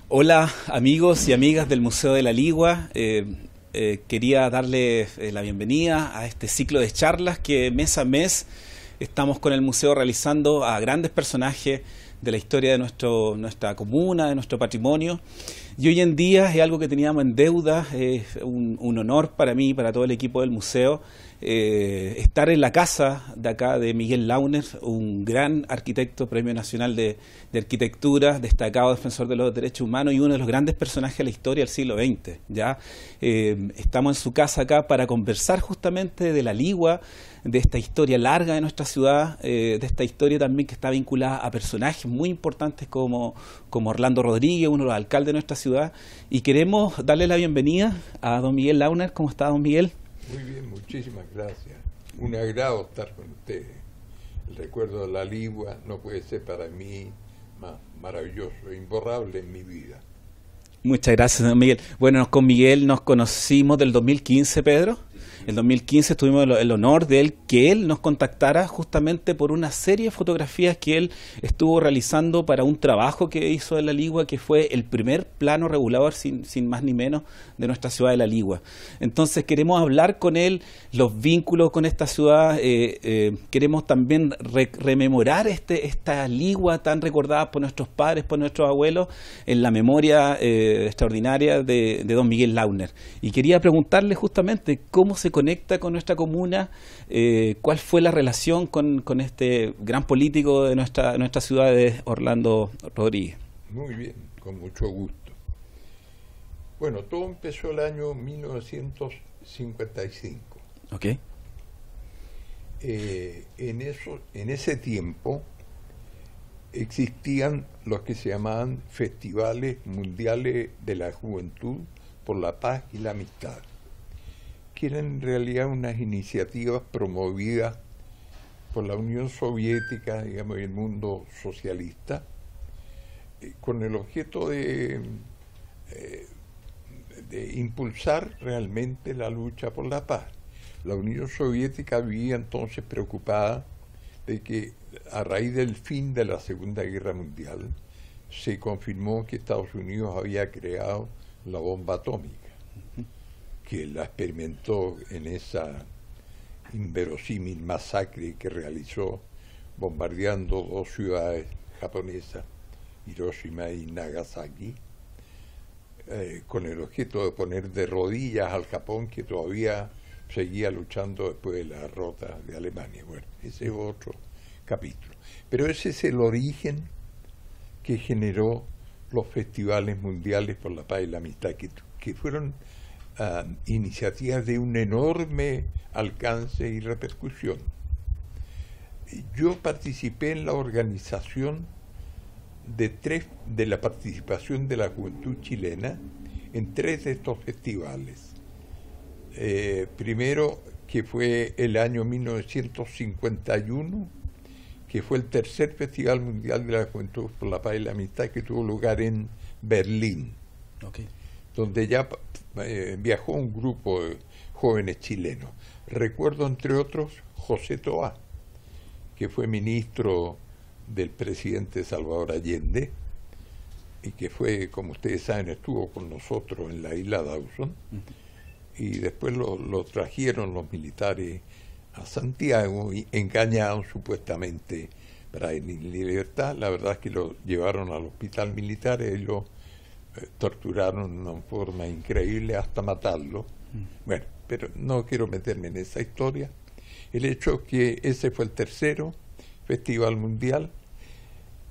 Hola amigos y amigas del Museo de la Ligua. Quería darles la bienvenida a este ciclo de charlas que mes a mes estamos con el museo realizando a grandes personajes de la historia de nuestra comuna, de nuestro patrimonio. Y hoy en día es algo que teníamos en deuda, es un honor para mí y para todo el equipo del museo estar en la casa de acá de Miguel Launer, un gran arquitecto, Premio Nacional de Arquitectura, destacado defensor de los derechos humanos y uno de los grandes personajes de la historia del siglo XX. ¿Ya? Estamos en su casa acá para conversar justamente de la Ligua, de esta historia larga de nuestra ciudad, de esta historia también que está vinculada a personajes muy importantes como Orlando Rodríguez, uno de los alcaldes de nuestra ciudad, y queremos darle la bienvenida a don Miguel Launer. ¿Cómo está, don Miguel? Muy bien, muchísimas gracias. Un agrado estar con ustedes. El recuerdo de la Ligua no puede ser para mí más maravilloso, imborrable en mi vida. Muchas gracias, don Miguel. Bueno, con Miguel nos conocimos del 2015, Pedro. El 2015 tuvimos el honor de que él nos contactara justamente por una serie de fotografías que él estuvo realizando para un trabajo que hizo en la Ligua, que fue el primer plano regulador, sin más ni menos, de nuestra ciudad de la Ligua. Entonces queremos hablar con él, los vínculos con esta ciudad, queremos también rememorar esta Ligua tan recordada por nuestros padres, por nuestros abuelos, en la memoria extraordinaria de don Miguel Launer. Y quería preguntarle justamente cómo se conecta con nuestra comuna, cuál fue la relación con este gran político de nuestra ciudad, de Orlando Rodríguez. Muy bien, con mucho gusto. Bueno, todo empezó el año 1955. Ok. En ese tiempo existían los que se llamaban Festivales Mundiales de la Juventud por la Paz y la Amistad, que eran en realidad unas iniciativas promovidas por la Unión Soviética, digamos, y el mundo socialista, con el objeto de impulsar realmente la lucha por la paz. La Unión Soviética vivía entonces preocupada de que a raíz del fin de la Segunda Guerra Mundial se confirmó que Estados Unidos había creado la bomba atómica, que la experimentó en esa inverosímil masacre que realizó bombardeando dos ciudades japonesas, Hiroshima y Nagasaki, con el objeto de poner de rodillas al Japón, que todavía seguía luchando después de la derrota de Alemania. Bueno, ese es otro capítulo. Pero ese es el origen que generó los festivales mundiales por la paz y la amistad, que fueron iniciativas de un enorme alcance y repercusión. Yo participé en la organización de la participación de la juventud chilena en 3 de estos festivales. Primero, que fue el año 1951, que fue el tercer Festival Mundial de la Juventud por la Paz y la Amistad, que tuvo lugar en Berlín, donde ya viajó un grupo de jóvenes chilenos. Recuerdo, entre otros, José Toá, que fue ministro del presidente Salvador Allende y que fue, como ustedes saben, estuvo con nosotros en la isla Dawson, y después lo trajeron los militares a Santiago y engañaron supuestamente para ir en libertad. La verdad es que lo llevaron al hospital militar y lo torturaron de una forma increíble hasta matarlo. Bueno, pero no quiero meterme en esa historia. El hecho es que ese fue el tercero Festival Mundial.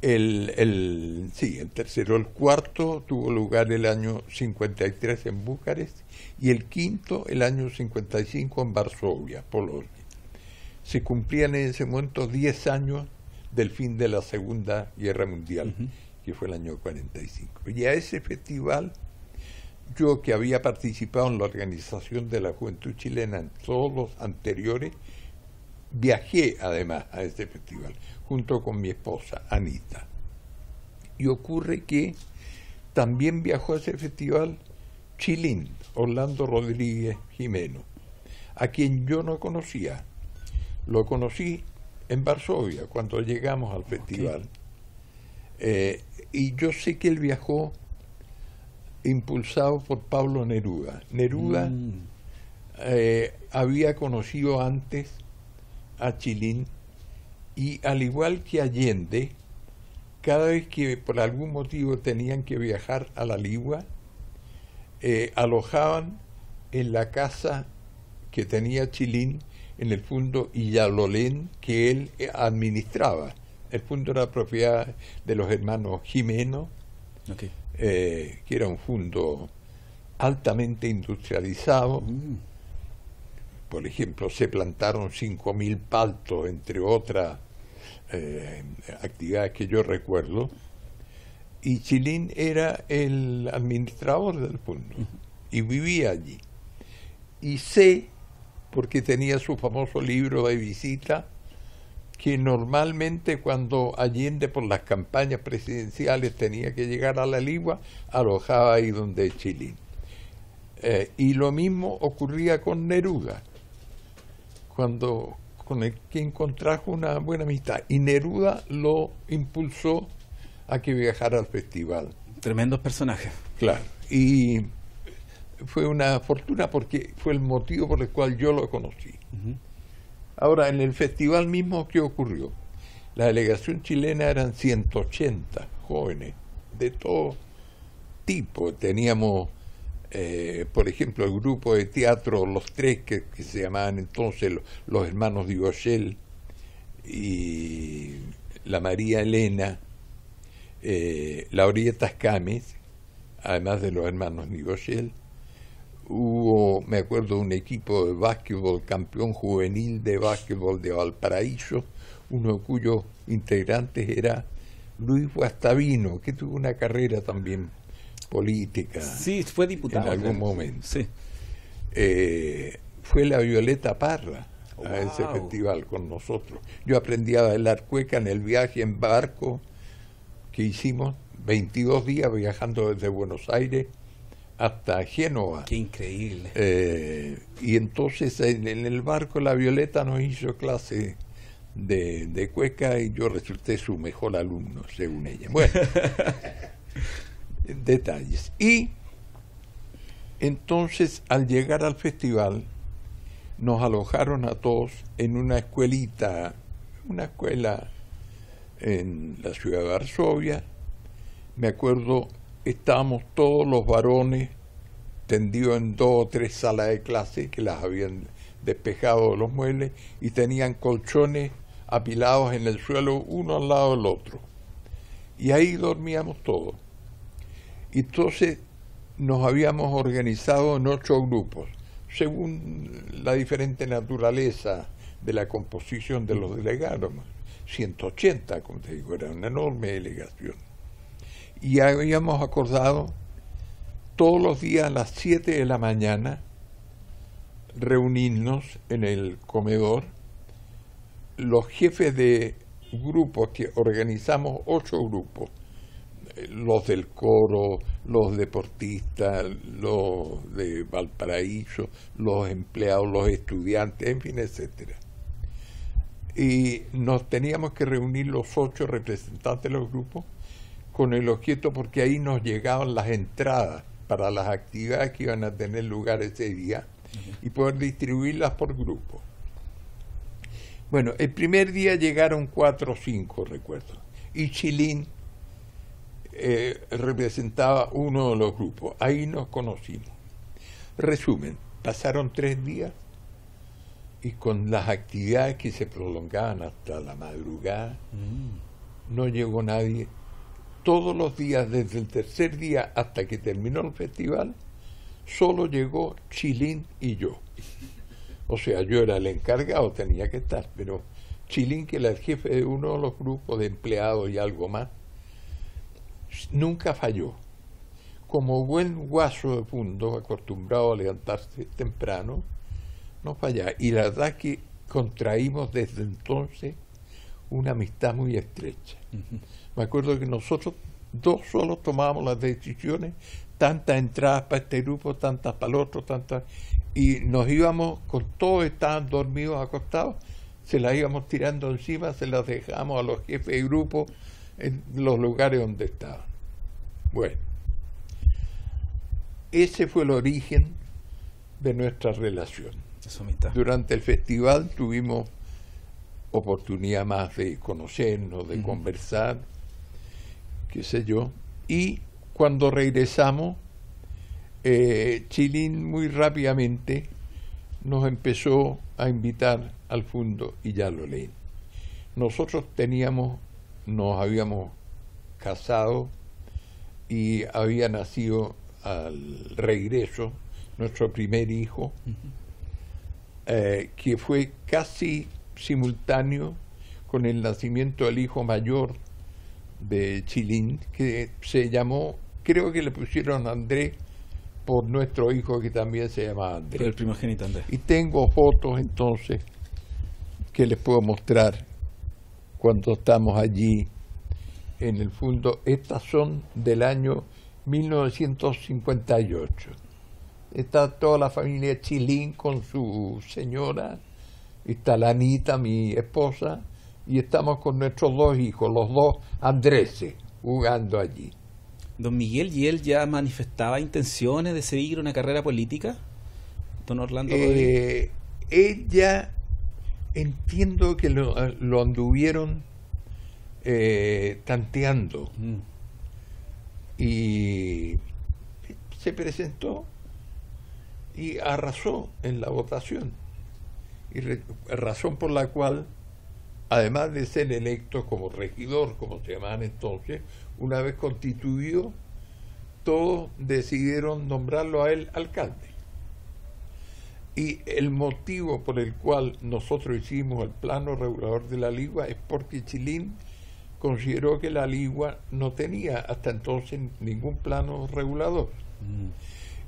El tercero. El cuarto tuvo lugar el año 53 en Bucarest y el quinto el año 55 en Varsovia, Polonia. Se cumplían en ese momento 10 años del fin de la Segunda Guerra Mundial, que fue el año 45. Y a ese festival, yo, que había participado en la organización de la juventud chilena en todos los anteriores, viajé además a ese festival, junto con mi esposa, Anita. Y ocurre que también viajó a ese festival chilín, Orlando Rodríguez Jimeno, a quien yo no conocía. Lo conocí en Varsovia, cuando llegamos al festival. Y yo sé que él viajó impulsado por Pablo Neruda. Neruda había conocido antes a Chilín, y al igual que Allende, cada vez que por algún motivo tenían que viajar a la Ligua, alojaban en la casa que tenía Chilín en el fondo Illalolén, que él administraba. El fondo era propiedad de los hermanos Jimeno, que era un fondo altamente industrializado. Por ejemplo, se plantaron 5.000 paltos, entre otras actividades que yo recuerdo, y Chilín era el administrador del fondo y vivía allí. Y sé, porque tenía su famoso libro de visita, que normalmente cuando Allende por las campañas presidenciales tenía que llegar a la Ligua, alojaba ahí donde Chilín. Y lo mismo ocurría con Neruda, con el quien contrajo una buena amistad, y Neruda lo impulsó a que viajara al festival. Tremendos personajes. Claro, y fue una fortuna porque fue el motivo por el cual yo lo conocí. Ahora, en el festival mismo, ¿qué ocurrió? La delegación chilena eran 180 jóvenes de todo tipo. Teníamos, por ejemplo, el grupo de teatro Los Tres, que se llamaban entonces los hermanos Digochel, y la María Elena, Laurieta Escames, además de los hermanos Digochel. Hubo, me acuerdo, un equipo de básquetbol, campeón juvenil de básquetbol de Valparaíso, uno cuyos integrantes era Luis Guastavino, que tuvo una carrera también política. Sí, fue diputado en algún momento. Sí. Fue la Violeta Parra a ese festival con nosotros. Yo aprendí a bailar cueca en el viaje en barco que hicimos, 22 días viajando desde Buenos Aires hasta Génova. ¡Qué increíble! Y entonces en el barco la Violeta nos hizo clase de cueca y yo resulté su mejor alumno, según ella. Bueno, detalles. Y entonces, al llegar al festival, nos alojaron a todos en una escuelita, una escuela en la ciudad de Varsovia. Me acuerdo, estábamos todos los varones tendidos en 2 o 3 salas de clase que las habían despejado de los muebles y tenían colchones apilados en el suelo uno al lado del otro. Y ahí dormíamos todos. Y entonces nos habíamos organizado en 8 grupos, según la diferente naturaleza de la composición de los delegados. 180, como te digo, era una enorme delegación. Y habíamos acordado todos los días a las 7 de la mañana reunirnos en el comedor, los jefes de grupos, que organizamos 8 grupos, los del coro, los deportistas, los de Valparaíso, los empleados, los estudiantes, en fin, etcétera. Y nos teníamos que reunir los 8 representantes de los grupos con el objeto, porque ahí nos llegaban las entradas para las actividades que iban a tener lugar ese día y poder distribuirlas por grupo. Bueno, el primer día llegaron 4 o 5, recuerdo, y Chilín representaba uno de los grupos. Ahí nos conocimos. Resumen, pasaron 3 días y con las actividades que se prolongaban hasta la madrugada, no llegó nadie. Todos los días, desde el tercer día hasta que terminó el festival, solo llegó Chilín y yo. O sea, yo era el encargado, tenía que estar, pero Chilín, que era el jefe de uno de los grupos de empleados y algo más, nunca falló. Como buen guaso de fondo, acostumbrado a levantarse temprano, no fallaba. Y la verdad que contraímos desde entonces una amistad muy estrecha. Me acuerdo que nosotros 2 solos tomábamos las decisiones, tantas entradas para este grupo, tantas para el otro, tantas, y nos íbamos, con todos estaban dormidos, acostados, se las íbamos tirando encima, se las dejábamos a los jefes de grupo en los lugares donde estaban. Bueno, ese fue el origen de nuestra relación. Durante el festival tuvimos oportunidad más de conocernos, de conversar, qué sé yo, y cuando regresamos, Chilín muy rápidamente nos empezó a invitar al fondo y ya lo leen. Nosotros nos habíamos casado y había nacido al regreso nuestro primer hijo, que fue casi simultáneo con el nacimiento del hijo mayor de Chilín, que se llamó, creo que le pusieron Andrés por nuestro hijo que también se llamaba Andrés. Por el primogénito Andrés. Y tengo fotos entonces que les puedo mostrar cuando estamos allí en el fondo. Estas son del año 1958. Está toda la familia Chilín con su señora, está la Anita, mi esposa, y estamos con nuestros dos hijos, los dos Andreses, jugando allí. Don Miguel, ¿y él ya manifestaba intenciones de seguir una carrera política? Don Orlando Rodríguez. Ella, entiendo que lo anduvieron tanteando, y se presentó y arrasó en la votación, y razón por la cual, además de ser electo como regidor, como se llamaban entonces, una vez constituido, todos decidieron nombrarlo a él alcalde. Y el motivo por el cual nosotros hicimos el plano regulador de la Ligua es porque Chilín consideró que la Ligua no tenía hasta entonces ningún plano regulador.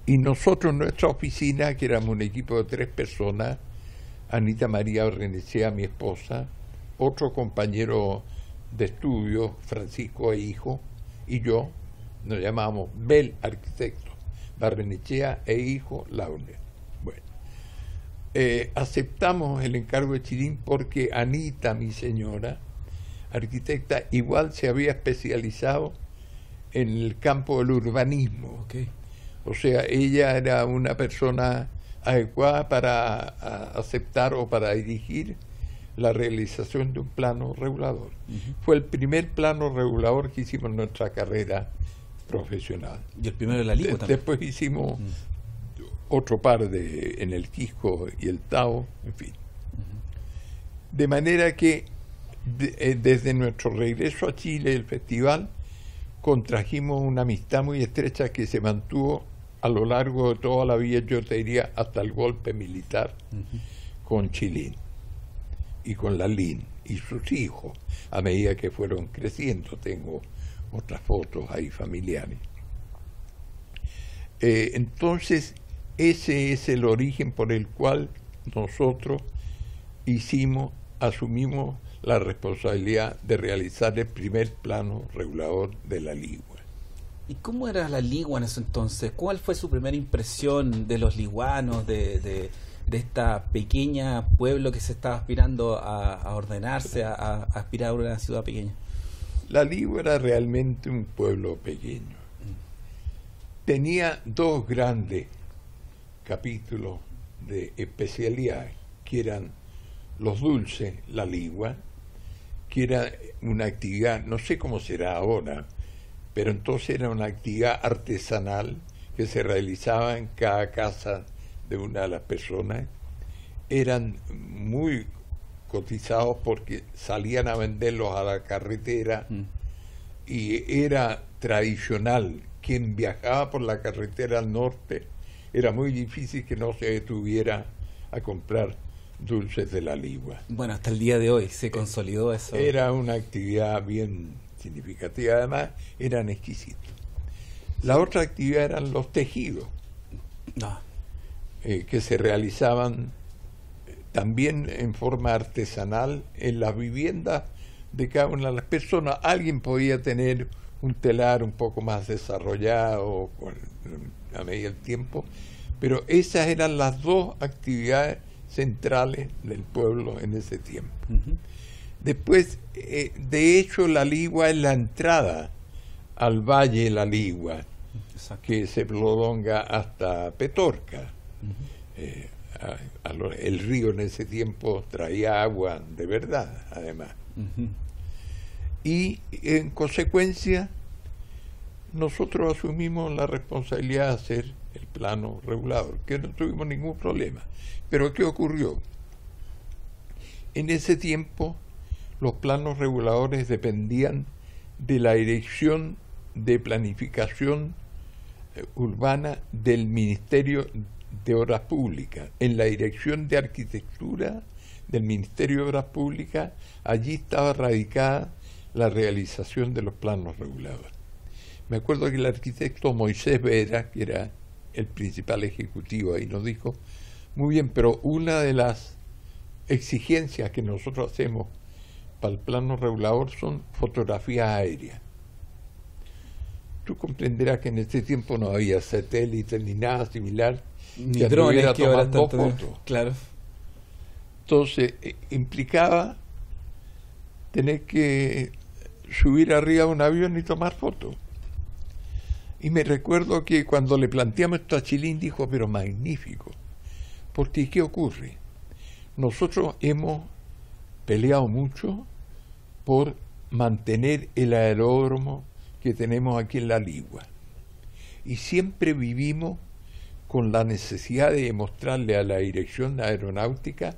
Y nosotros, nuestra oficina, que éramos un equipo de 3 personas, Anita María Barrenechea, mi esposa, otro compañero de estudio, Francisco e hijo, y yo, nos llamábamos Bel Arquitecto, Barrenechea e hijo Launer. Bueno, aceptamos el encargo de Chilín porque Anita, mi señora, arquitecta, igual se había especializado en el campo del urbanismo. Okay. O sea, ella era una persona adecuada para aceptar o para dirigir la realización de un plano regulador. Fue el primer plano regulador que hicimos en nuestra carrera profesional. Y el primero de la Ligua también. Después hicimos otro par en el Quisco y el Tao, en fin. De manera que desde nuestro regreso a Chile, el festival, contrajimos una amistad muy estrecha que se mantuvo a lo largo de toda la vida, yo te diría, hasta el golpe militar con Chilín y con la Lin y sus hijos, a medida que fueron creciendo. Tengo otras fotos ahí familiares. Entonces, ese es el origen por el cual nosotros asumimos la responsabilidad de realizar el primer plano regulador de la Ligua. ¿Y cómo era la Ligua en ese entonces? ¿Cuál fue su primera impresión de los liguanos, de esta pequeña pueblo que se estaba aspirando a ordenarse, a aspirar a una ciudad pequeña? La Ligua era realmente un pueblo pequeño. Tenía 2 grandes capítulos de especialidades, que eran los dulces, la Ligua, que era una actividad, no sé cómo será ahora, pero entonces era una actividad artesanal que se realizaba en cada casa de una de las personas. Eran muy cotizados porque salían a venderlos a la carretera, y era tradicional. Quien viajaba por la carretera al norte, era muy difícil que no se detuviera a comprar dulces de la Ligua. Bueno, hasta el día de hoy se consolidó eso. Era una actividad bien significativa, además eran exquisitos. La otra actividad eran los tejidos, que se realizaban también en forma artesanal en las viviendas de cada una de las personas. Alguien podía tener un telar un poco más desarrollado a medida del tiempo, pero esas eran las 2 actividades centrales del pueblo en ese tiempo. Después, de hecho, la Ligua es la entrada al Valle de la Ligua, que se prolonga hasta Petorca. El río en ese tiempo traía agua de verdad, además. Y en consecuencia, nosotros asumimos la responsabilidad de hacer el plano regulador, que no tuvimos ningún problema. Pero ¿qué ocurrió? En ese tiempo, los planos reguladores dependían de la Dirección de Planificación Urbana del Ministerio de Obras Públicas. En la Dirección de Arquitectura del Ministerio de Obras Públicas, allí estaba radicada la realización de los planos reguladores. Me acuerdo que el arquitecto Moisés Vera, que era el principal ejecutivo ahí, nos dijo: muy bien, pero una de las exigencias que nosotros hacemos para el plano regulador son fotografías aéreas. Tú comprenderás que en este tiempo no había satélites ni nada similar, ni drones que ahora dos fotos. Claro. Entonces implicaba tener que subir arriba de un avión y tomar fotos. Y me recuerdo que cuando le planteamos esto a Chilín, dijo: pero magnífico, porque ¿qué ocurre? Nosotros hemos peleado mucho por mantener el aeródromo que tenemos aquí en La Ligua, y siempre vivimos con la necesidad de demostrarle a la Dirección Aeronáutica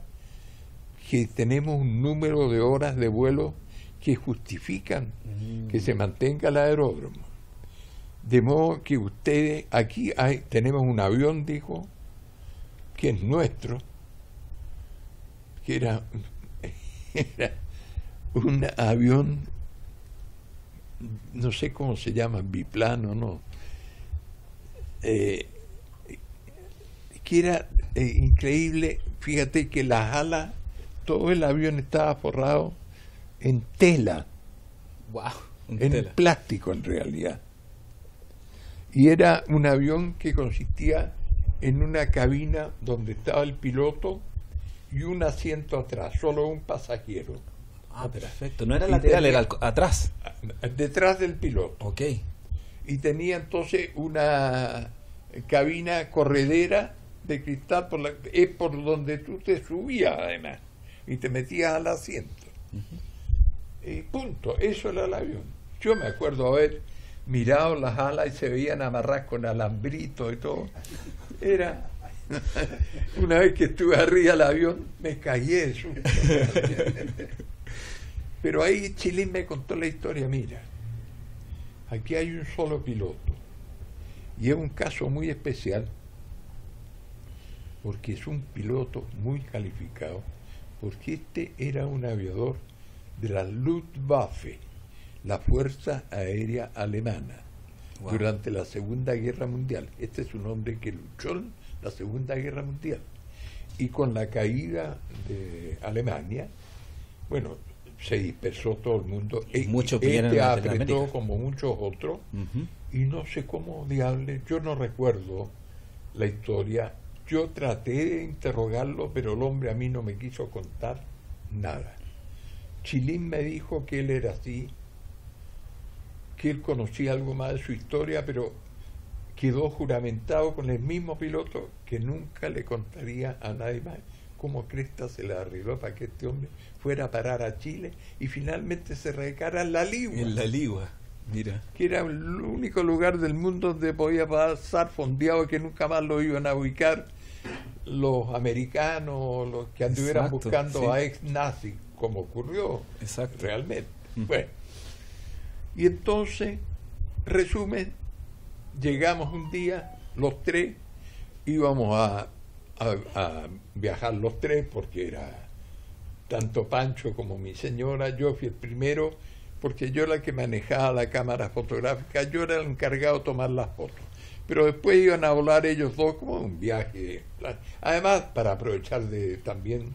que tenemos un número de horas de vuelo que justifican que se mantenga el aeródromo. De modo que ustedes, aquí tenemos un avión, dijo, que es nuestro, que era un avión, no sé cómo se llama, biplano, ¿no? Que era increíble. Fíjate que las alas, todo el avión estaba forrado en tela. Wow, en tela. Plástico en realidad. Y era un avión que consistía en una cabina donde estaba el piloto y un asiento atrás, solo un pasajero. Ah, perfecto. No era lateral, era atrás. Detrás del piloto. Ok. Y tenía entonces una cabina corredera de cristal, es por donde tú te subías además, y te metías al asiento. Y punto, eso era el avión. Yo me acuerdo haber mirado las alas y se veían amarradas con alambritos y todo. Era... Una vez que estuve arriba del avión, me caí de susto. Pero ahí Chilín me contó la historia. Mira, aquí hay un solo piloto, y es un caso muy especial, porque es un piloto muy calificado, porque este era un aviador de la Luftwaffe, la Fuerza Aérea Alemana, durante la Segunda Guerra Mundial. Este es un hombre que luchó en la Segunda Guerra Mundial. Y con la caída de Alemania, bueno, se dispersó todo el mundo. Muchos este apretó como muchos otros, y no sé cómo diable, yo no recuerdo la historia. Yo traté de interrogarlo, pero el hombre a mí no me quiso contar nada. Chilín me dijo que él era así, que él conocía algo más de su historia, pero quedó juramentado con el mismo piloto que nunca le contaría a nadie más cómo cresta se le arregló para que este hombre fuera a parar a Chile y finalmente se radicara en La Ligua. En La Ligua, mira. Que era el único lugar del mundo donde podía pasar fondeado, que nunca más lo iban a ubicar los americanos, los que anduvieran buscando a ex nazis, como ocurrió realmente. Bueno, y entonces, resumen, llegamos un día, los tres, íbamos a viajar los tres, porque era tanto Pancho como mi señora. Yo fui el primero, porque yo era el que manejaba la cámara fotográfica, yo era el encargado de tomar las fotos. Pero después iban a volar ellos dos como un viaje, además para aprovechar también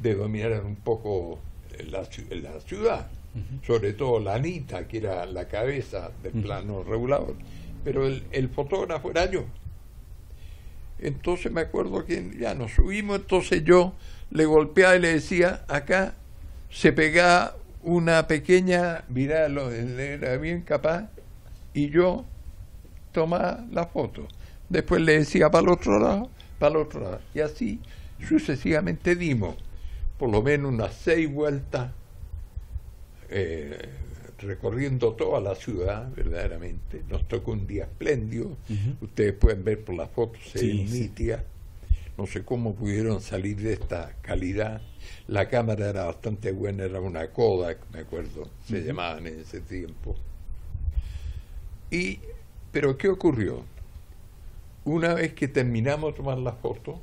de dominar un poco la ciudad, sobre todo la Anita, que era la cabeza del plano regulador, pero el fotógrafo era yo. Entonces me acuerdo que ya nos subimos, entonces yo le golpeaba y le decía: acá se pegaba una pequeña, mirá, él era bien capaz, y yo tomaba la foto. Después le decía para el otro lado, para el otro lado. Y así sucesivamente dimos por lo menos unas 6 vueltas recorriendo toda la ciudad, verdaderamente. Nos tocó un día espléndido. Ustedes pueden ver por las fotos, se inicia. No sé cómo pudieron salir de esta calidad. La cámara era bastante buena, era una Kodak, me acuerdo, se llamaban en ese tiempo. Pero ¿qué ocurrió? Una vez que terminamos de tomar la foto,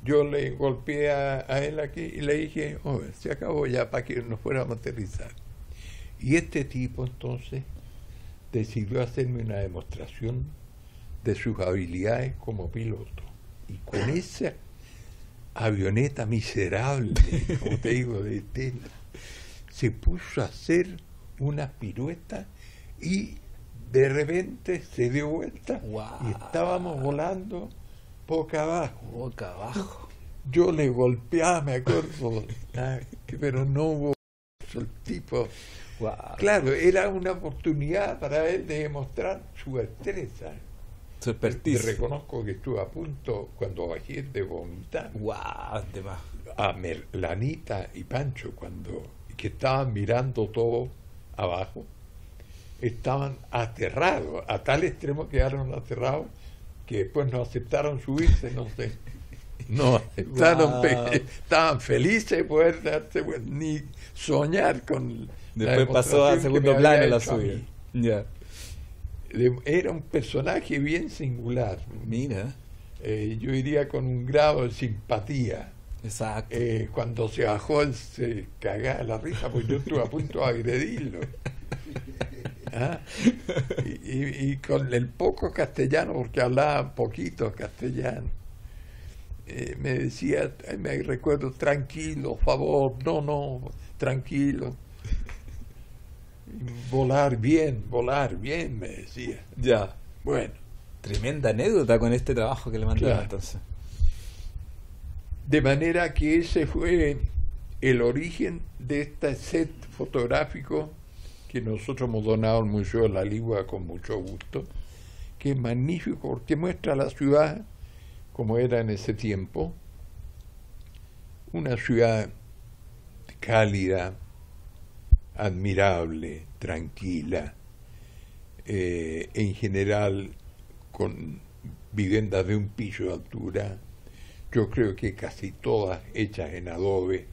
yo le golpeé a él aquí y le dije, se acabó ya para que nos fuéramos a aterrizar. Y este tipo entonces decidió hacerme una demostración de sus habilidades como piloto. Y con esa avioneta miserable, como te digo, de tela, se puso a hacer una pirueta y de repente se dio vuelta y estábamos volando boca abajo. Boca abajo. Yo le golpeaba, me acuerdo, pero no hubo el tipo. Claro, era una oportunidad para él de demostrar su destreza. Su expertise. Te reconozco que estuve a punto, cuando bajé, de vomitar. A Lanita y Pancho, que estaban mirando todo abajo, estaban aterrados, a tal extremo quedaron aterrados que después no aceptaron subirse, no sé. No aceptaron, estaban felices de poder darse ni soñar con. Después pasó a segundo plano la subida. Era un personaje bien singular. Mira. Yo diría con un grado de simpatía. Exacto. Cuando se bajó, él se cagaba la risa, porque yo estuve a punto de agredirlo. Y con el poco castellano, porque hablaba poquito castellano, me decía, me recuerdo, tranquilo, favor, no, tranquilo. Volar bien, me decía. Ya. Bueno. Tremenda anécdota con este trabajo que le mandaron, entonces. De manera que ese fue el origen de este set fotográfico que nosotros hemos donado al Museo de la Ligua con mucho gusto, que es magnífico porque muestra la ciudad como era en ese tiempo, una ciudad cálida, admirable, tranquila, en general con viviendas de un piso de altura, yo creo que casi todas hechas en adobe,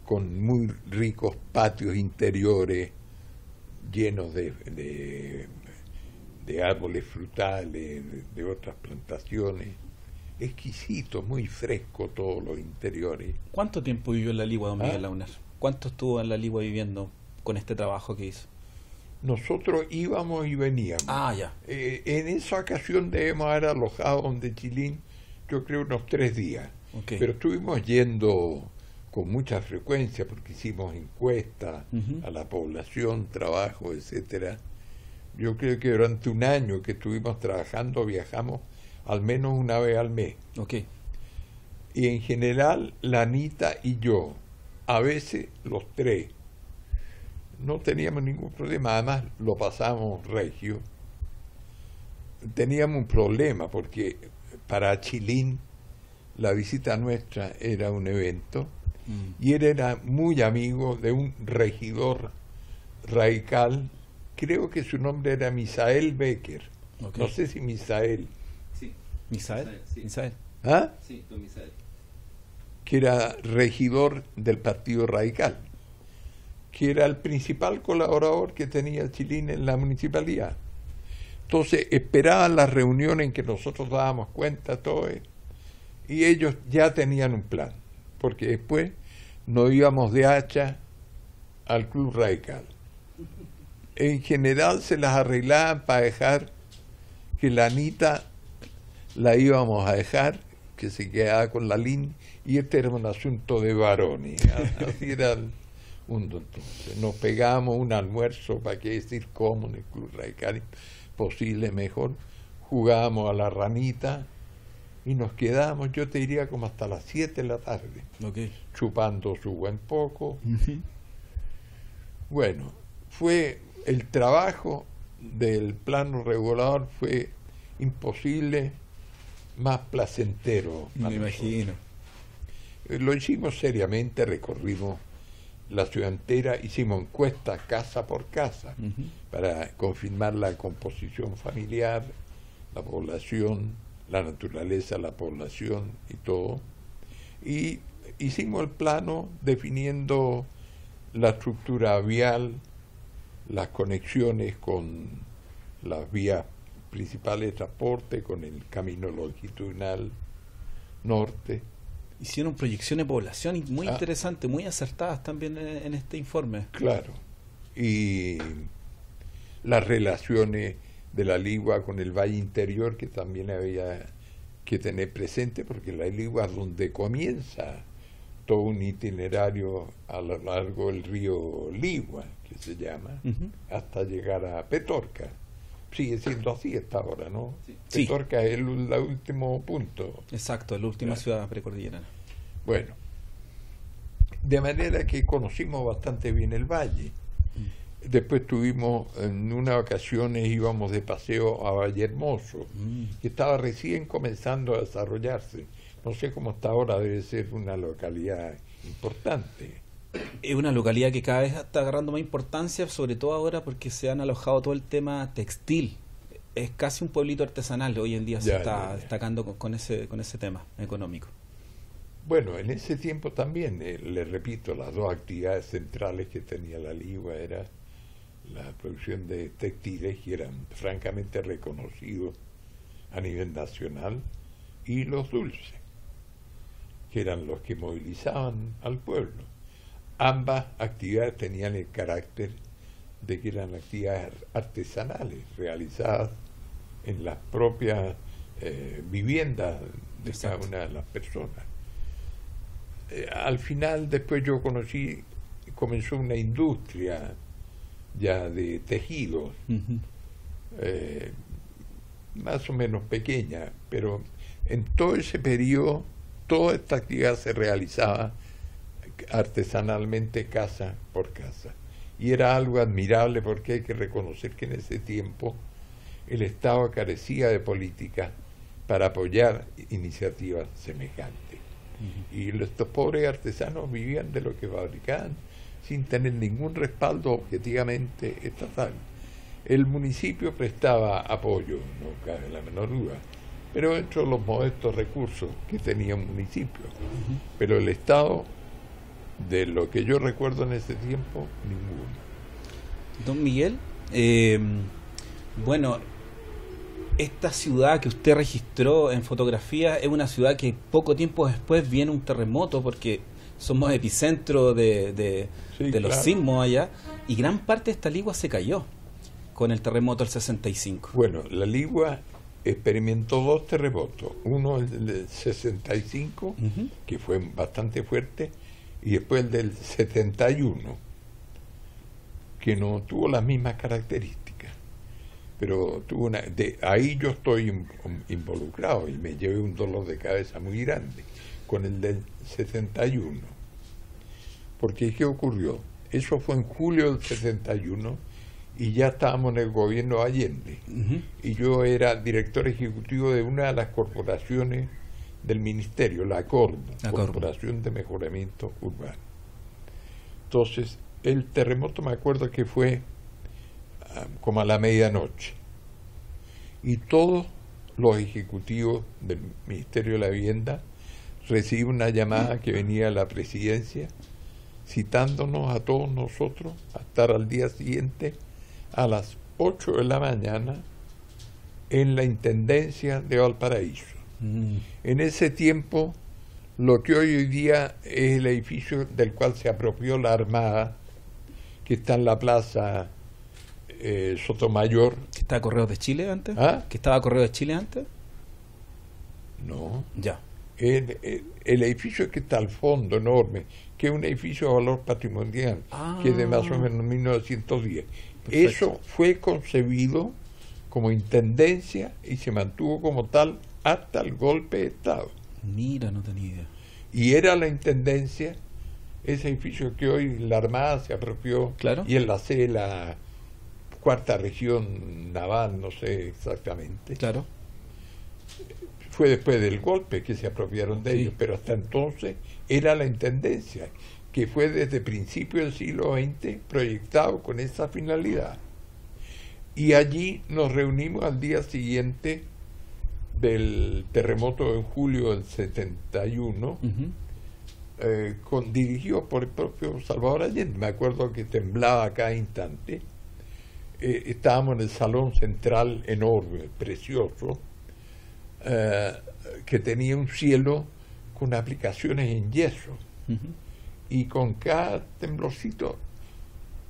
con muy ricos patios interiores llenos de árboles frutales, de otras plantaciones, exquisito, muy fresco todos los interiores. ¿Cuánto tiempo vivió en la Ligua, don Miguel Launer? ¿Cuánto estuvo en la Ligua viviendo con este trabajo que hizo? Nosotros íbamos y veníamos. Ya. En esa ocasión debemos haber alojado donde Chilín, yo creo, unos 3 días. Pero estuvimos yendo con mucha frecuencia porque hicimos encuestas a la población, trabajo, etcétera. Yo creo que durante un año que estuvimos trabajando viajamos al menos una vez al mes. Y en general la Anita y yo, a veces los 3, no teníamos ningún problema, además lo pasamos regio. Teníamos un problema porque para Chilín la visita nuestra era un evento y él era muy amigo de un regidor radical, creo que su nombre era Misael Becker, no sé si Misael. Sí. ¿Misael? Sí. ¿Misael? Sí, don Misael. Que era regidor del Partido Radical, que era el principal colaborador que tenía Chilín en la municipalidad. Entonces esperaban las reuniones en que nosotros dábamos cuenta todo eso, y ellos ya tenían un plan, porque después nos íbamos de hacha al Club Radical. En general se las arreglaban para dejar que la Anita la íbamos a dejar, que se quedaba con la línea, y este era un asunto de varones. Así era el mundo entonces. Nos pegábamos un almuerzo, para qué decir cómo, en el Club Radical, posible mejor, jugábamos a la ranita y nos quedábamos, yo te diría, como hasta las 7 de la tarde, chupando su buen poco. Bueno, fue el trabajo del plano regulador fue imposible más placentero. Me imagino. Lo hicimos seriamente, recorrimos la ciudad entera, hicimos encuestas casa por casa para confirmar la composición familiar, la población, la naturaleza, la población y todo. Y hicimos el plano definiendo la estructura vial, las conexiones con las vías principales de transporte, con el camino longitudinal norte. Hicieron proyecciones de población muy interesantes, muy acertadas también en este informe. Claro. Y las relaciones de la Ligua con el valle interior, que también había que tener presente, porque la Ligua es donde comienza todo un itinerario a lo largo del río Ligua, que se llama, hasta llegar a Petorca. Sigue siendo así hasta ahora, ¿no? Sí. Petorca es el último punto. Exacto, la última ciudad precordillerana. Bueno, de manera que conocimos bastante bien el valle. Después tuvimos, en unas ocasiones íbamos de paseo a Valle Hermoso, que estaba recién comenzando a desarrollarse. No sé cómo está ahora, debe ser una localidad importante. Es una localidad que cada vez está agarrando más importancia, sobre todo ahora porque se han alojado todo el tema textil. Es casi un pueblito artesanal, hoy en día se está destacando con ese tema económico. Bueno, en ese tiempo también, le repito, las dos actividades centrales que tenía la Ligua era la producción de textiles, que eran francamente reconocidos a nivel nacional, y los dulces, que eran los que movilizaban al pueblo. Ambas actividades tenían el carácter de que eran actividades artesanales, realizadas en las propias viviendas de cada una de las personas. Al final, después yo comenzó una industria ya de tejidos, más o menos pequeña, pero en todo ese periodo, toda esta actividad se realizaba artesanalmente, casa por casa. Y era algo admirable, porque hay que reconocer que en ese tiempo el Estado carecía de política para apoyar iniciativas semejantes. Y estos pobres artesanos vivían de lo que fabricaban sin tener ningún respaldo objetivamente estatal. El municipio prestaba apoyo, no cabe la menor duda, pero dentro de los modestos recursos que tenía un municipio. Pero el Estado, de lo que yo recuerdo en ese tiempo, ninguno. Don Miguel, bueno, esta ciudad que usted registró en fotografía es una ciudad que poco tiempo después viene un terremoto, porque somos epicentro de los sismos allá, y gran parte de esta Ligua se cayó con el terremoto del 65. Bueno, la Ligua experimentó dos terremotos, uno el del 65, que fue bastante fuerte, y después el del 71, que no tuvo las mismas características, pero tuvo ahí yo estoy involucrado y me llevé un dolor de cabeza muy grande con el del 71, porque ¿qué ocurrió? Eso fue en julio del 71 y ya estábamos en el gobierno Allende, y yo era director ejecutivo de una de las corporaciones del ministerio, la Corporación de Mejoramiento Urbano. Entonces, el terremoto me acuerdo que fue como a la medianoche, y todos los ejecutivos del Ministerio de la Vivienda recibieron una llamada que venía a la presidencia citándonos a todos nosotros a estar al día siguiente a las 8 de la mañana en la Intendencia de Valparaíso. En ese tiempo, lo que hoy día es el edificio del cual se apropió la Armada, que está en la plaza Sotomayor. ¿Que estaba Correos de Chile antes? ¿Ah? ¿Que estaba Correos de Chile antes? No. Ya. El edificio que está al fondo, enorme, que es un edificio de valor patrimonial, que es de más o menos 1910. Perfecto. Eso fue concebido como intendencia y se mantuvo como tal hasta el golpe de Estado. Mira, no tenía idea. Y era la intendencia, ese edificio que hoy la Armada se apropió, claro, y en la sede de la cuarta región naval, no sé exactamente. Claro. Fue después del golpe que se apropiaron de ellos, pero hasta entonces era la intendencia, que fue desde principios del siglo XX proyectado con esa finalidad. Y allí nos reunimos al día siguiente del terremoto en julio del 71, dirigido por el propio Salvador Allende. Me acuerdo que temblaba a cada instante. Estábamos en el salón central enorme, precioso, que tenía un cielo con aplicaciones en yeso, y con cada temblorcito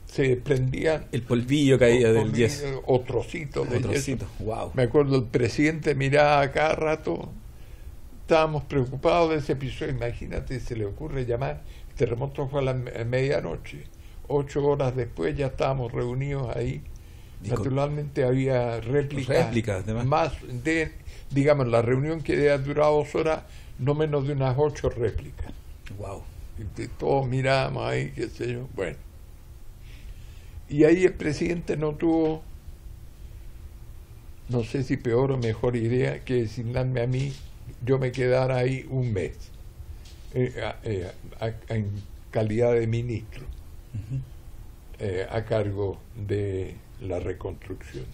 se prendía el polvillo caía del yeso o trocitos de yeso. Wow. Me acuerdo, el presidente miraba a cada rato. Estábamos preocupados de ese episodio. Imagínate, se le ocurre llamar. El terremoto fue a la medianoche. 8 horas después ya estábamos reunidos ahí. Naturalmente había réplicas más de, digamos, la reunión que había durado 2 horas, no menos de unas 8 réplicas. Wow. Y todos mirábamos ahí, qué sé yo. Bueno. Y ahí el presidente no tuvo, no sé si peor o mejor idea, que designarme a mí, yo me quedara ahí un mes, en calidad de ministro, a cargo de la reconstrucción.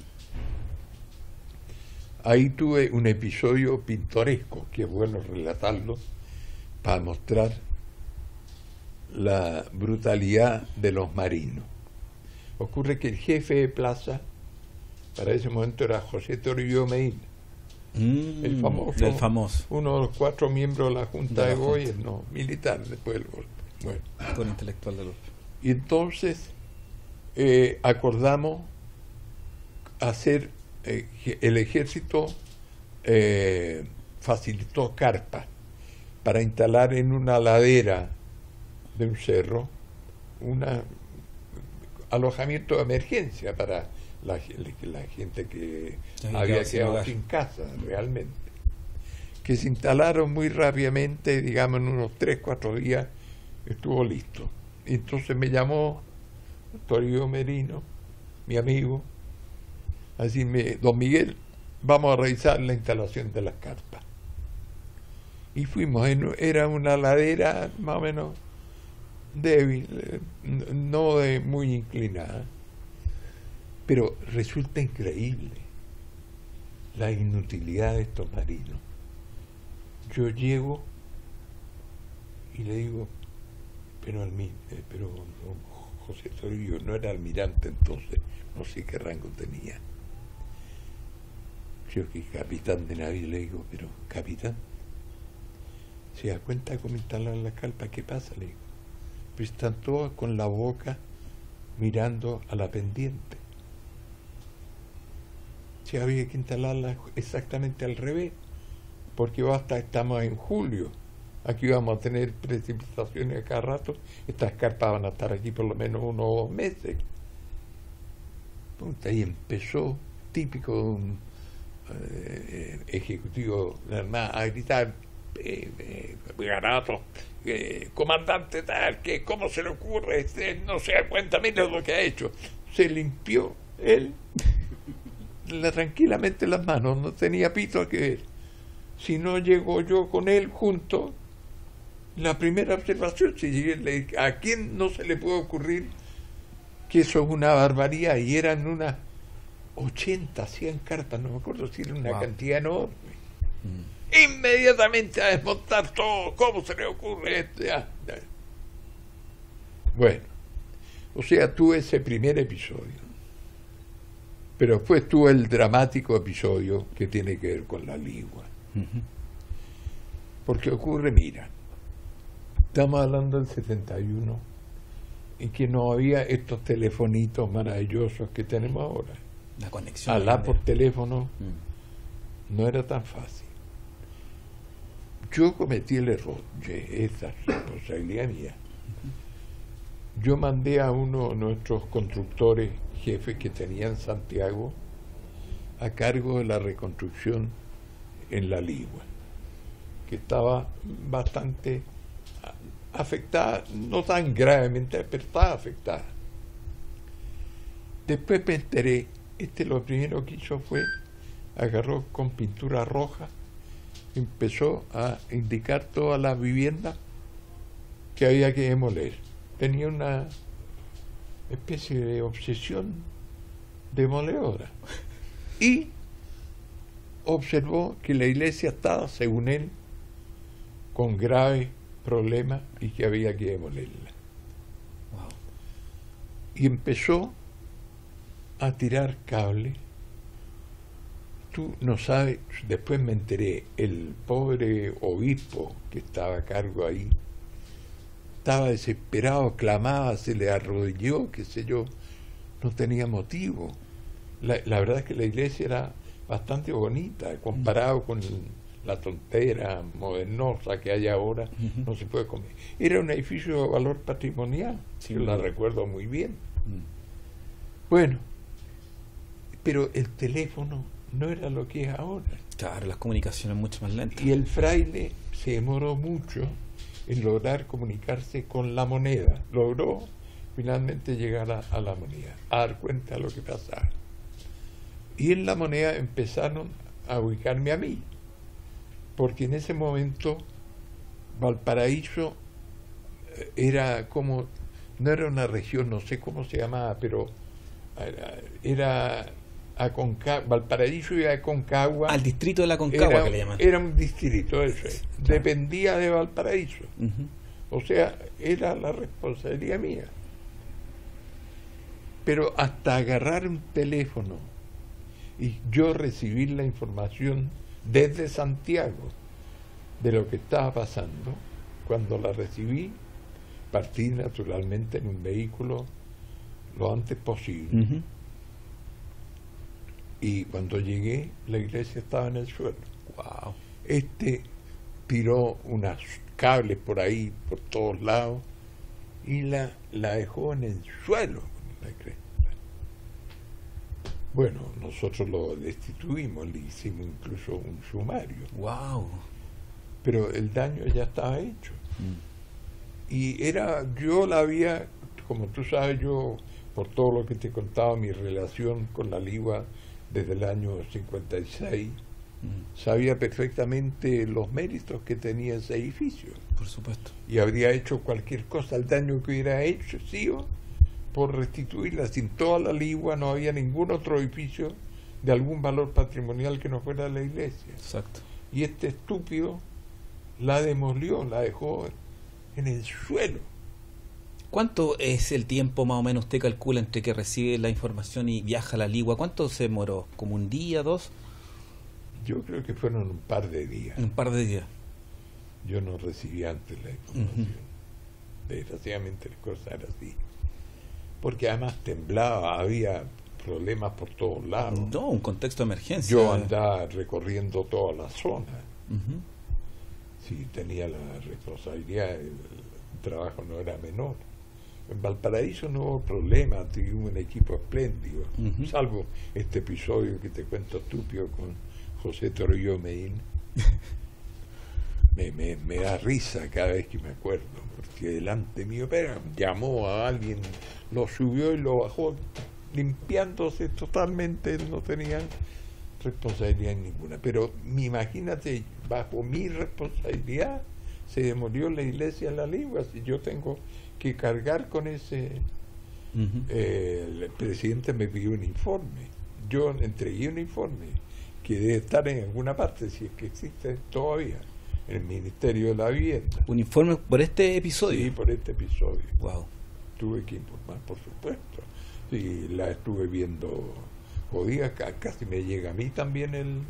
Ahí tuve un episodio pintoresco, que es bueno relatarlo, para mostrar la brutalidad de los marinos. Ocurre que el jefe de plaza, para ese momento, era José Toribio Medina, el famoso, uno de los 4 miembros de la Junta de Gobierno, militar después del golpe. Bueno. Con intelectual del golpe. Y entonces acordamos hacer, el ejército facilitó carpas para instalar en una ladera de un cerro un alojamiento de emergencia para la gente que había quedado sin casa realmente, que se instalaron muy rápidamente, digamos en unos 3-4 días estuvo listo. Y entonces me llamó Toribio Merino, mi amigo, a decirme: don Miguel, vamos a revisar la instalación de las carpas. Y fuimos, era una ladera más o menos débil, no de muy inclinada, pero resulta increíble la inutilidad de estos marinos. Yo llego y le digo: pero José Toribio no era almirante entonces, no sé qué rango tenía, yo que capitán de navío. Le digo: pero capitán, ¿se da cuenta cómo instalan las carpas? ¿Qué pasa? Le digo: pues están todos con la boca mirando a la pendiente. Si había que instalarlas exactamente al revés, porque estamos en julio, aquí vamos a tener precipitaciones a cada rato, estas carpas van a estar aquí por lo menos 1 o 2 meses. Ahí empezó, típico de un ejecutivo de la Armada, a gritar: Garato, comandante tal, que cómo se le ocurre, no se da cuenta, mira lo que ha hecho. Se limpió él tranquilamente las manos, no tenía pito que ver. Si no llego yo con él junto, la primera observación, ¿a quién no se le puede ocurrir que eso es una barbaridad? Y eran unas 80, 100 cartas, no me acuerdo si era una cantidad enorme. Inmediatamente a desmontar todo. ¿Cómo se le ocurre esto? Bueno, o sea, tuve ese primer episodio, pero después tuve el dramático episodio que tiene que ver con la Ligua. Porque ocurre, mira, estamos hablando del 71, en que no había estos telefonitos maravillosos que tenemos ahora. La conexión. Hablar por teléfono no era tan fácil. Yo cometí el error, esa es responsabilidad mía. Yo mandé a uno de nuestros constructores jefes que tenía en Santiago a cargo de la reconstrucción en la Ligua, que estaba bastante afectada, no tan gravemente, pero estaba afectada. Después me enteré, lo primero que hizo fue, agarró con pintura roja, empezó a indicar todas las viviendas que había que demoler. Tenía una especie de obsesión demoledora. Y observó que la iglesia estaba, según él, con graves problemas y que había que demolerla. Wow. Y empezó a tirar cable. Tú no sabes, después me enteré, el pobre obispo que estaba a cargo ahí, estaba desesperado, clamaba, se le arrodilló, qué sé yo, no tenía motivo. La verdad es que la iglesia era bastante bonita, comparado con la tontera modernosa que hay ahora, no se puede comer. Era un edificio de valor patrimonial, yo la recuerdo muy bien. Bueno, pero el teléfono no era lo que es ahora. Claro, las comunicaciones mucho más lentas. Y el fraile se demoró mucho en lograr comunicarse con la moneda. Logró finalmente llegar a la moneda, a dar cuenta de lo que pasaba. Y en la moneda empezaron a ubicarme a mí, porque en ese momento Valparaíso era como, no era una región, no sé cómo se llamaba, pero era Valparaíso y Aconcagua. Al distrito de la Aconcagua, que le llaman. Era un distrito, eso es. Claro. Dependía de Valparaíso. O sea, era la responsabilidad mía. Pero hasta agarrar un teléfono y yo recibir la información desde Santiago de lo que estaba pasando, cuando la recibí, partí naturalmente en un vehículo lo antes posible. Y cuando llegué, la iglesia estaba en el suelo. Wow. Tiró unos cables por ahí, por todos lados, y la dejó en el suelo, la iglesia. Bueno, nosotros lo destituimos, le hicimos incluso un sumario. Wow. Pero el daño ya estaba hecho. Y yo la había, como tú sabes, yo, por todo lo que te he contado, mi relación con la Ligua desde el año 56, sabía perfectamente los méritos que tenía ese edificio. Por supuesto. Y habría hecho cualquier cosa, el daño que hubiera hecho, por restituirla. Sin toda la Ligua no había ningún otro edificio de algún valor patrimonial que no fuera la iglesia. Exacto. Y este estúpido la demolió, la dejó en el suelo. ¿Cuánto es el tiempo más o menos usted calcula entre que recibe la información y viaja a la Ligua? ¿Cuánto se demoró? ¿Como un día, dos? Yo creo que fueron un par de días. Un par de días. Yo no recibí antes la información. Desgraciadamente las cosas eran así. Porque además temblaba, había problemas por todos lados. No, un contexto de emergencia. Yo andaba recorriendo toda la zona. Sí, tenía la responsabilidad, el trabajo no era menor. En Valparaíso no hubo problema, tuvimos un equipo espléndido, salvo este episodio que te cuento estúpido con José Torrillo Medina. me da risa cada vez que me acuerdo, porque delante mío, pero llamó a alguien, lo subió y lo bajó, limpiándose totalmente, no tenía responsabilidad ninguna. Pero imagínate, bajo mi responsabilidad se demolió la iglesia en la Ligua, si yo tengo que cargar con ese... el presidente me pidió un informe, yo entregué un informe que debe estar en alguna parte, si es que existe todavía, en el Ministerio de la Vivienda. ¿Un informe por este episodio? Sí, por este episodio. Wow. Tuve que informar, por supuesto. Sí, la estuve viendo jodida, casi me llega a mí también el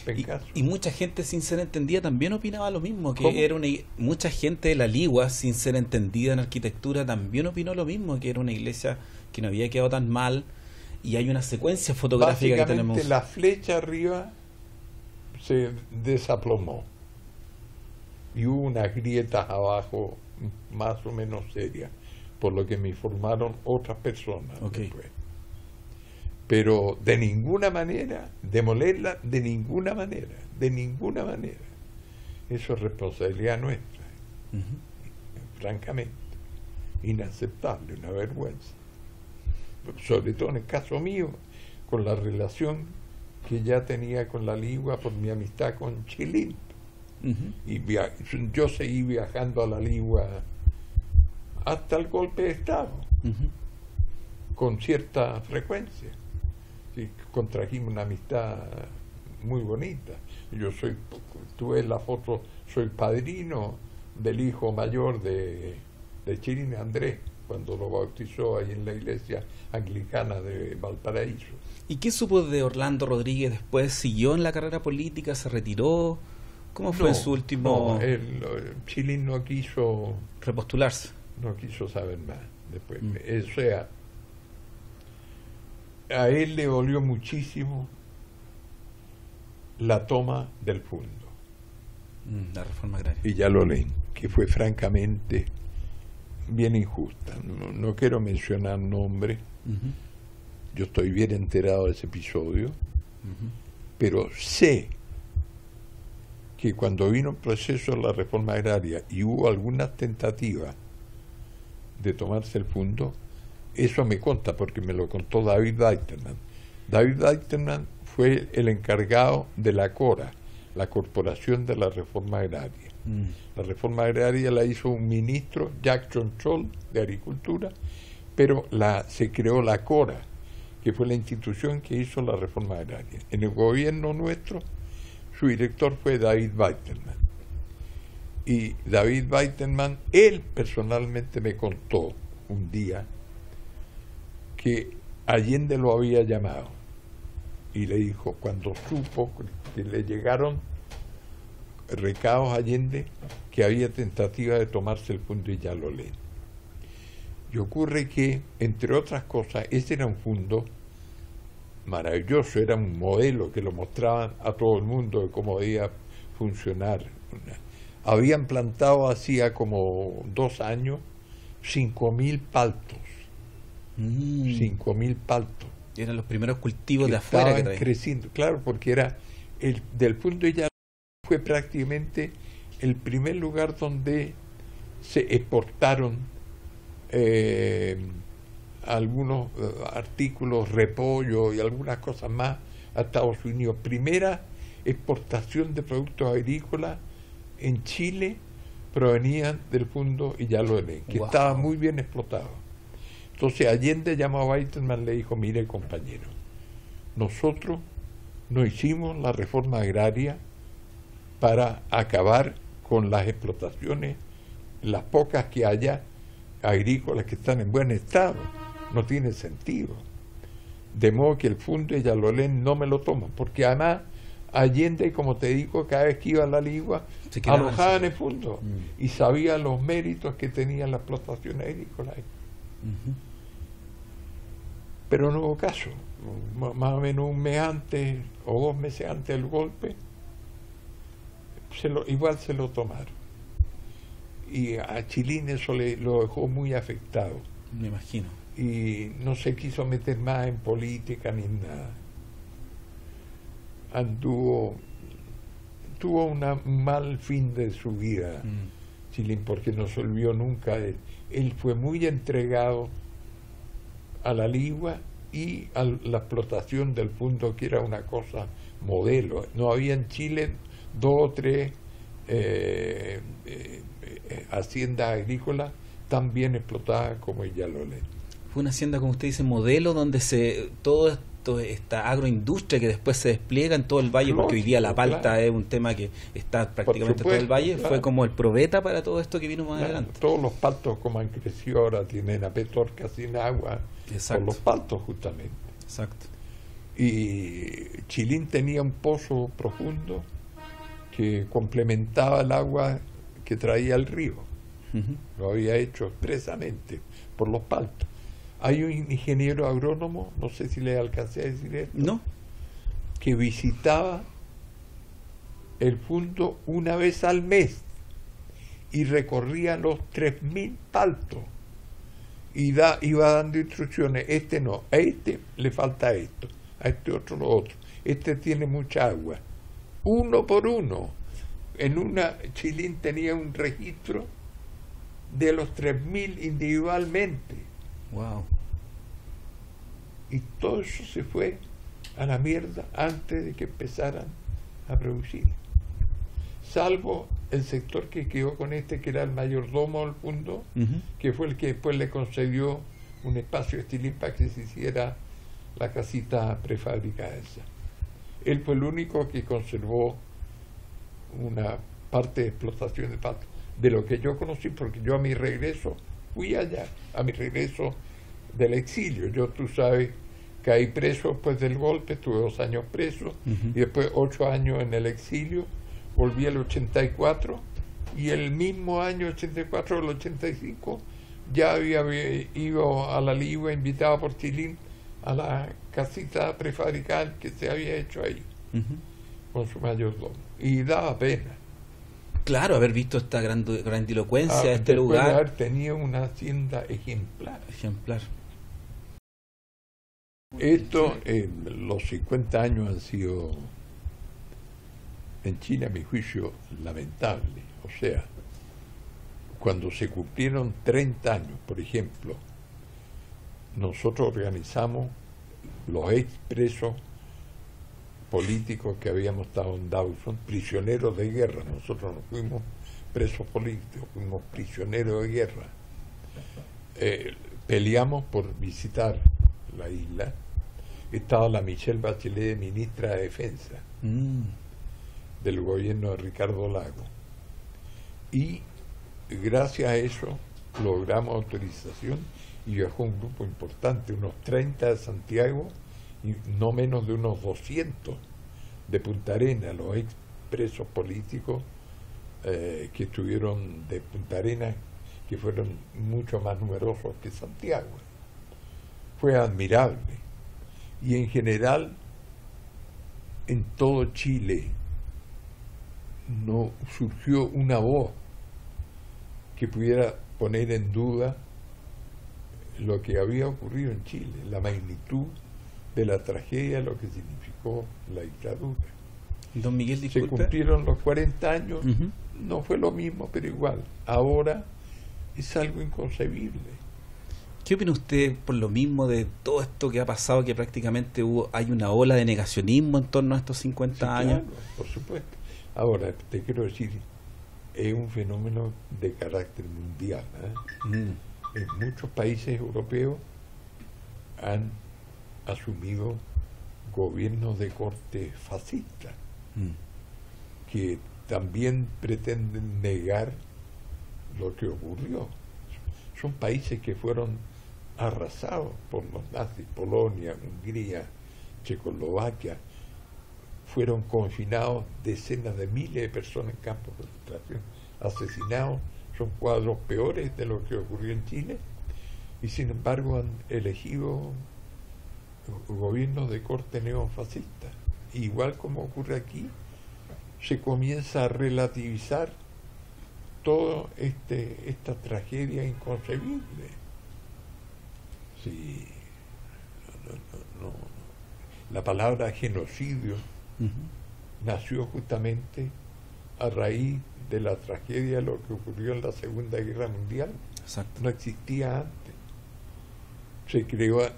pencazo. Y mucha gente sin ser entendida también opinaba lo mismo, que ¿Cómo? era mucha gente de la Ligua sin ser entendida en arquitectura también opinó lo mismo, que era una iglesia que no había quedado tan mal, y hay una secuencia fotográfica que tenemos. La flecha arriba se desaplomó y hubo unas grietas abajo más o menos serias, por lo que me informaron otras personas después. Pero de ninguna manera, demolerla, de ninguna manera. Eso es responsabilidad nuestra. Francamente, inaceptable, una vergüenza. sobre todo en el caso mío, con la relación que ya tenía con la Ligua por mi amistad con Chilín. Y yo seguí viajando a la Ligua hasta el golpe de Estado, con cierta frecuencia. Sí, contrajimos una amistad muy bonita. Tú ves la foto, soy padrino del hijo mayor de Chilín, Andrés, cuando lo bautizó ahí en la iglesia anglicana de Valparaíso. ¿Y qué supo de Orlando Rodríguez después? ¿Siguió en la carrera política? ¿Se retiró? ¿Cómo fue su último...? Chilín no quiso... repostularse. No quiso saber más después. O sea, a él le dolió muchísimo la toma del fondo. La reforma agraria. Y ya lo leen, que fue francamente bien injusta. No quiero mencionar nombres. Yo estoy bien enterado de ese episodio, pero sé que cuando vino el proceso de la reforma agraria y hubo algunas tentativas de tomarse el fondo, eso me consta porque me lo contó David Weiterman. David Weiterman fue el encargado de la CORA, la Corporación de la Reforma Agraria. La reforma agraria la hizo un ministro, Jackson Scholl, de Agricultura, pero se creó la CORA, que fue la institución que hizo la reforma agraria. En el gobierno nuestro, su director fue David Weiterman. Y David Weiterman, él personalmente me contó un día que Allende lo había llamado y le dijo, cuando supo que le llegaron recados a Allende, que había tentativa de tomarse el fondo y ya lo leen. Y ocurre que, entre otras cosas, ese era un fondo maravilloso, era un modelo que lo mostraban a todo el mundo de cómo debía funcionar. Habían plantado hacía como 2 años 5.000 paltos. 5.000 paltos. Eran los primeros cultivos de afuera que estaban creciendo, claro, porque era el del fondo ya fue prácticamente el primer lugar donde se exportaron algunos artículos, repollo y algunas cosas más a Estados Unidos. Primera exportación de productos agrícolas en Chile provenían del fondo Illalone, que estaba muy bien explotado. Entonces Allende llamó a Weiterman y le dijo, mire compañero, nosotros no hicimos la reforma agraria para acabar con las explotaciones, las pocas que haya agrícolas que están en buen estado. No tiene sentido. De modo que el fondo de Yalolén no me lo toman, porque además Allende, como te digo, cada vez que iba a la Ligua, alojaba en el fondo y sabía los méritos que tenía la explotación agrícola. Pero no hubo caso. Más o menos un mes antes o 2 meses antes del golpe, igual se lo tomaron. Y a Chilín eso lo dejó muy afectado. Me imagino. Y no se quiso meter más en política ni en nada. Tuvo un mal fin de su vida, Chilín, porque no se olvidó nunca de él. Él fue muy entregado a la Ligua y a la explotación del fondo, que era una cosa modelo. No había en Chile 2 o 3 haciendas agrícolas tan bien explotadas como Illalolén. Fue una hacienda, como usted dice, modelo, donde todo esta agroindustria que después se despliega en todo el valle, porque hoy día la palta es un tema que está prácticamente en todo el valle, fue como el probeta para todo esto que vino más adelante. Todos los paltos, como han crecido ahora, tienen a Petorca sin agua, por los paltos justamente. Exacto. Y Chilín tenía un pozo profundo que complementaba el agua que traía el río. Lo había hecho expresamente por los paltos. Hay un ingeniero agrónomo, no sé si le alcancé a decir esto, ¿no?, que visitaba el fondo una vez al mes y recorría los 3.000 paltos y iba dando instrucciones. Este no, a este le falta esto, a este otro lo otro, este tiene mucha agua, uno por uno. Chilín tenía un registro de los 3.000 individualmente. Wow. Y todo eso se fue a la mierda antes de que empezaran a producir. Salvo el sector que quedó con que era el mayordomo del fondo, que fue el que después le concedió un espacio estilín para que se hiciera la casita prefabricada esa. Él fue el único que conservó una parte de explotación de pasto, de lo que yo conocí, porque yo a mi regreso fui allá, a mi regreso del exilio. Yo, tú sabes, caí preso después del golpe, estuve 2 años preso, y después 8 años en el exilio, volví al 84, y el mismo año 84, el 85, ya había ido a la Ligua, invitado por Chilín, a la casita prefabricada que se había hecho ahí, con su mayordomo. Y daba pena. Claro, haber visto esta grandilocuencia de este después lugar. De haber tenido una hacienda ejemplar. Esto, los 50 años han sido, en Chile, a mi juicio, lamentable. O sea, cuando se cumplieron 30 años, por ejemplo, nosotros organizamos los expresos políticos que habíamos estado en Dawson, prisioneros de guerra. Nosotros no fuimos presos políticos, fuimos prisioneros de guerra. Peleamos por visitar la isla. Estaba la Michelle Bachelet, ministra de Defensa del gobierno de Ricardo Lagos. Y gracias a eso logramos autorización y viajó un grupo importante, unos 30 de Santiago y no menos de unos 200 de Punta Arenas, los expresos políticos que estuvieron de Punta Arenas, que fueron mucho más numerosos que Santiago. Fue admirable. Y en general, en todo Chile, no surgió una voz que pudiera poner en duda lo que había ocurrido en Chile, la magnitud de la tragedia, lo que significó la dictadura. Don Miguel, disculpe. Se cumplieron los 40 años, no fue lo mismo, pero igual. Ahora es algo inconcebible. ¿Qué opina usted por lo mismo de todo esto que ha pasado, que prácticamente hay una ola de negacionismo en torno a estos 50 años? Claro, por supuesto. Ahora, te quiero decir, es un fenómeno de carácter mundial. En muchos países europeos han asumido gobiernos de corte fascista que también pretenden negar lo que ocurrió. Son países que fueron arrasados por los nazis. Polonia, Hungría, Checoslovaquia, fueron confinados decenas de miles de personas en campos de concentración, asesinados. Son cuadros peores de lo que ocurrió en Chile, y sin embargo han elegido gobiernos de corte neofascista. Igual como ocurre aquí, se comienza a relativizar toda esta tragedia inconcebible. Sí, no. La palabra genocidio nació justamente a raíz de la tragedia de lo que ocurrió en la Segunda Guerra Mundial. Exacto. No existía antes.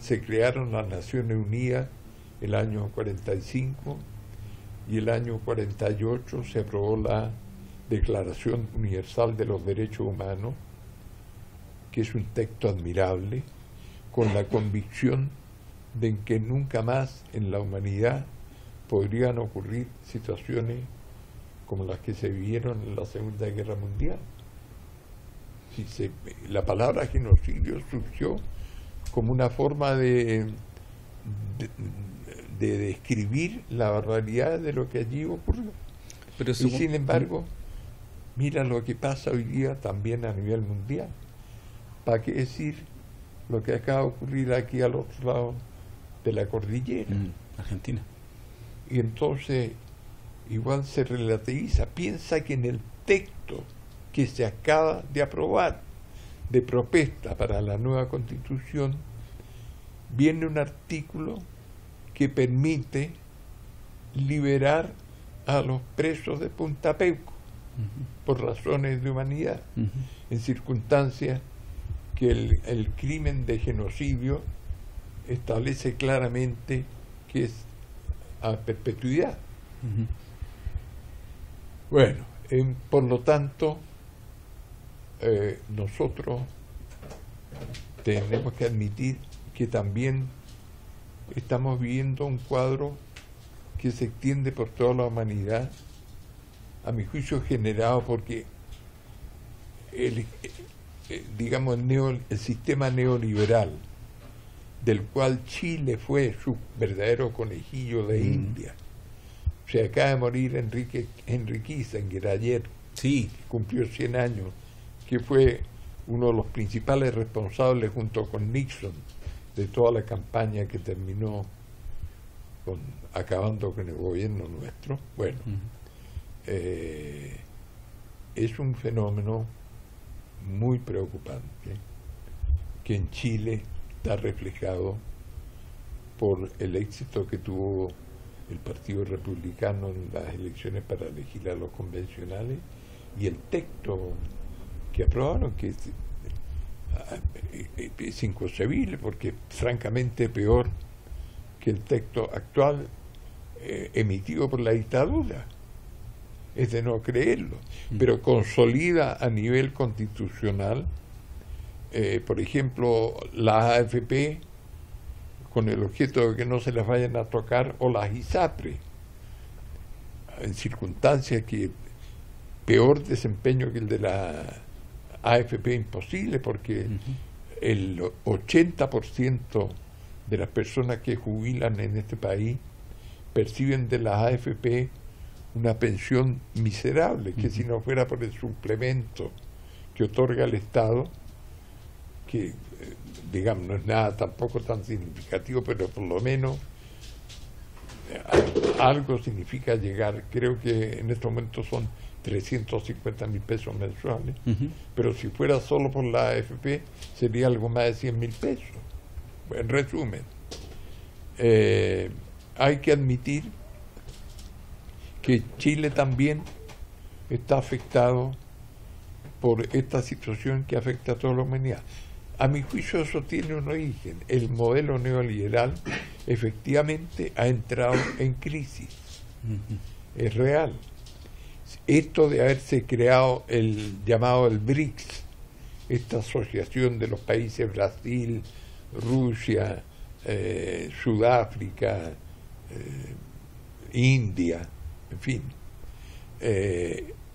Se crearon las Naciones Unidas el año 45 y el año 48 se aprobó la Declaración Universal de los Derechos Humanos, que es un texto admirable, con la convicción de que nunca más en la humanidad podrían ocurrir situaciones como las que se vivieron en la Segunda Guerra Mundial. La palabra genocidio surgió como una forma de describir la barbaridad de lo que allí ocurrió. Pero y sin embargo, mira lo que pasa hoy día también a nivel mundial. ¿Para qué decir lo que acaba de ocurrir aquí al otro lado de la cordillera? Argentina. Y entonces igual se relativiza. Piensa que en el texto que se acaba de aprobar de propuesta para la nueva Constitución viene un artículo que permite liberar a los presos de Punta Peuco por razones de humanidad, en circunstancias que el crimen de genocidio establece claramente que es a perpetuidad. Bueno, por lo tanto, nosotros tenemos que admitir que también estamos viviendo un cuadro que se extiende por toda la humanidad, a mi juicio generado porque digamos el sistema neoliberal, del cual Chile fue su verdadero conejillo de India. Se acaba de morir Henry Kissinger ayer, sí, que cumplió 100 años, que fue uno de los principales responsables junto con Nixon de toda la campaña que terminó acabando con el gobierno nuestro. Bueno, es un fenómeno muy preocupante que en Chile está reflejado por el éxito que tuvo el Partido Republicano en las elecciones para elegir a los convencionales y el texto que aprobaron, que es inconcebible porque es francamente peor que el texto actual emitido por la dictadura. Es de no creerlo, pero consolida a nivel constitucional, por ejemplo, las AFP, con el objeto de que no se las vayan a tocar, o las ISAPRE, en circunstancias que peor desempeño que el de la AFP imposible, porque el 80% de las personas que jubilan en este país perciben de las AFP una pensión miserable, que si no fuera por el suplemento que otorga el Estado, que digamos no es nada tampoco tan significativo, pero por lo menos algo significa llegar. Creo que en estos momentos son 350.000 pesos mensuales, pero si fuera solo por la AFP sería algo más de 100.000 pesos. En resumen, hay que admitir que Chile también está afectado por esta situación que afecta a toda la humanidad. A mi juicio eso tiene un origen. El modelo neoliberal efectivamente ha entrado en crisis. Es real. Esto de haberse creado el llamado el BRICS, esta asociación de los países Brasil, Rusia, Sudáfrica, India, en fin,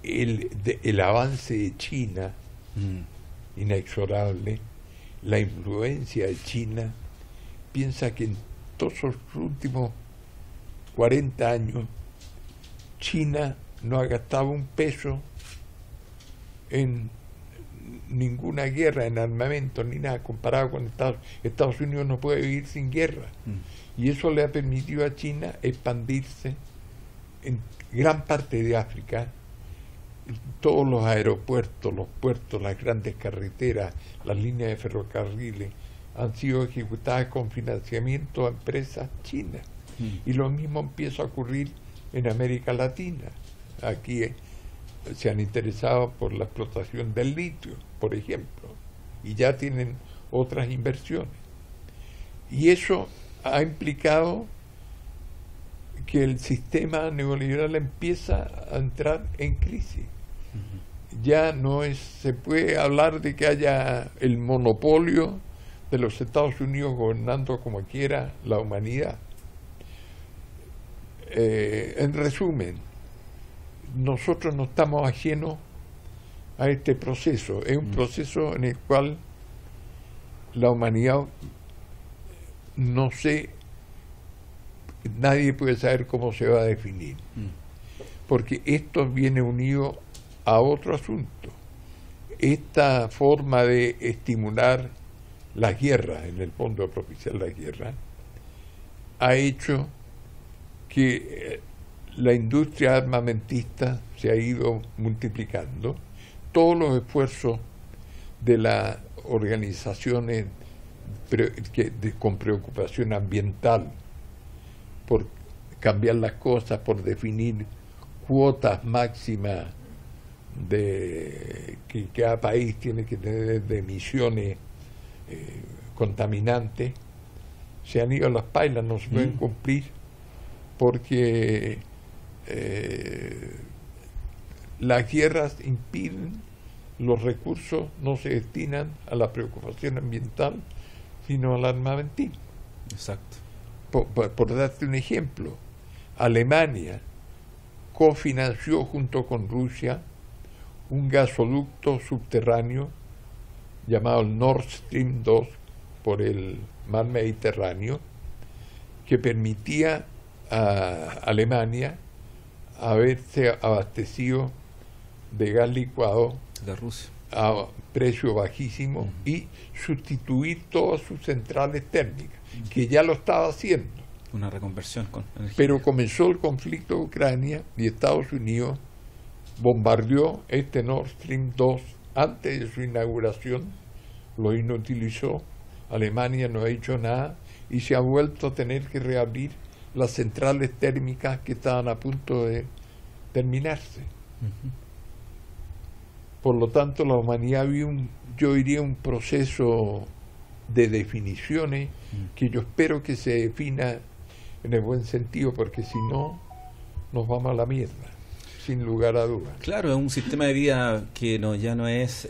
el avance de China, inexorable, la influencia de China. Piensa que en todos los últimos 40 años China no ha gastado un peso en ninguna guerra, en armamento, ni nada, comparado con Estados Unidos no puede vivir sin guerra. Y eso le ha permitido a China expandirse en gran parte de África. Todos los aeropuertos, los puertos, las grandes carreteras, las líneas de ferrocarriles han sido ejecutadas con financiamiento a empresas chinas. Y lo mismo empieza a ocurrir en América Latina. Aquí se han interesado por la explotación del litio, por ejemplo, y ya tienen otras inversiones. Y eso ha implicado que el sistema neoliberal empieza a entrar en crisis. Ya no se puede hablar de que haya el monopolio de los Estados Unidos gobernando como quiera la humanidad. En resumen, nosotros no estamos ajenos a este proceso. Es un proceso en el cual la humanidad nadie puede saber cómo se va a definir, porque esto viene unido a otro asunto. Esta forma de estimular las guerras, en el fondo de propiciar la guerra, ha hecho que la industria armamentista se ha ido multiplicando. Todos los esfuerzos de las organizaciones con preocupación ambiental por cambiar las cosas, por definir cuotas máximas que cada país tiene que tener de emisiones contaminantes, se han ido las pailas, no se pueden cumplir porque las guerras impiden, los recursos no se destinan a la preocupación ambiental, sino al armamentismo. Exacto. Por darte un ejemplo, Alemania cofinanció junto con Rusia un gasoducto subterráneo llamado el Nord Stream 2 por el mar Mediterráneo, que permitía a Alemania haberse abastecido de gas licuado de Rusia a precio bajísimo y sustituir todas sus centrales térmicas, que ya lo estaba haciendo. Una reconversión con energía. Pero comenzó el conflicto de Ucrania y Estados Unidos bombardeó este Nord Stream 2 antes de su inauguración, lo inutilizó. Alemania no ha hecho nada y se ha vuelto a tener que reabrir las centrales térmicas que estaban a punto de terminarse. Por lo tanto, la humanidad vive yo diría un proceso de definiciones que yo espero que se defina en el buen sentido, porque si no, nos vamos a la mierda, sin lugar a dudas. Claro, es un sistema de vida que ya no es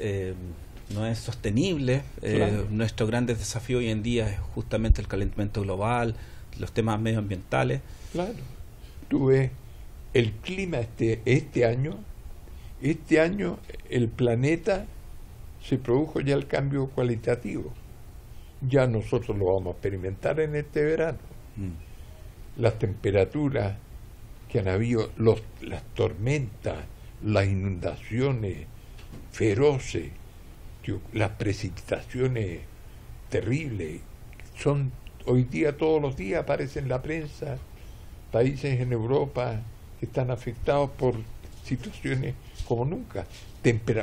sostenible. Claro. Nuestro gran desafío hoy en día es justamente el calentamiento global, los temas medioambientales. Claro. Tú ves el clima este año el planeta se produjo ya el cambio cualitativo. Ya nosotros lo vamos a experimentar en este verano. Las temperaturas que han habido, las tormentas, las inundaciones feroces, las precipitaciones terribles, son hoy día, todos los días aparecen en la prensa países en Europa que están afectados por situaciones como nunca.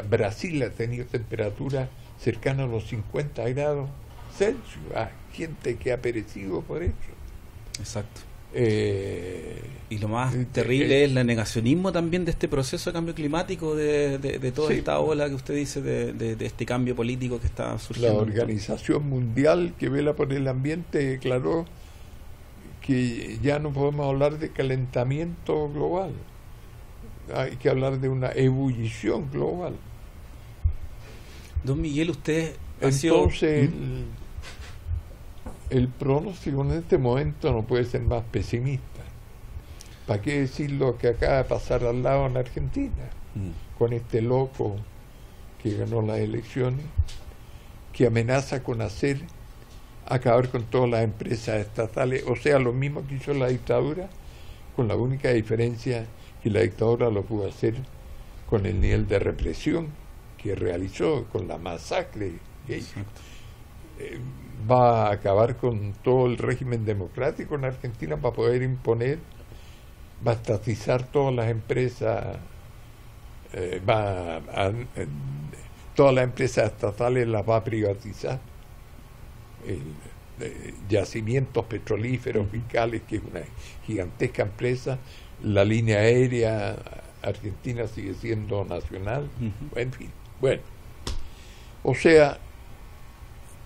Brasil ha tenido temperaturas cercanas a los 50 grados Celsius. Hay gente que ha perecido por eso. Exacto. Y lo más terrible es el negacionismo también de este proceso de cambio climático, de toda esta ola que usted dice, de este cambio político que está surgiendo. La Organización Mundial que vela por el ambiente declaró que ya no podemos hablar de calentamiento global, hay que hablar de una ebullición global. Don Miguel, usted entonces el pronóstico en este momento no puede ser más pesimista. ¿Para qué decir lo que acaba de pasar al lado en Argentina? Con este loco que ganó las elecciones, que amenaza con acabar con todas las empresas estatales, o sea, lo mismo que hizo la dictadura, con la única diferencia que la dictadura lo pudo hacer con el nivel de represión que realizó, con la masacre que hizo. Va a acabar con todo el régimen democrático en Argentina para poder imponer, va a estatizar todas las empresas, todas las empresas estatales las va a privatizar. Yacimientos petrolíferos fiscales, que es una gigantesca empresa. La línea aérea argentina sigue siendo nacional. En fin, bueno, o sea,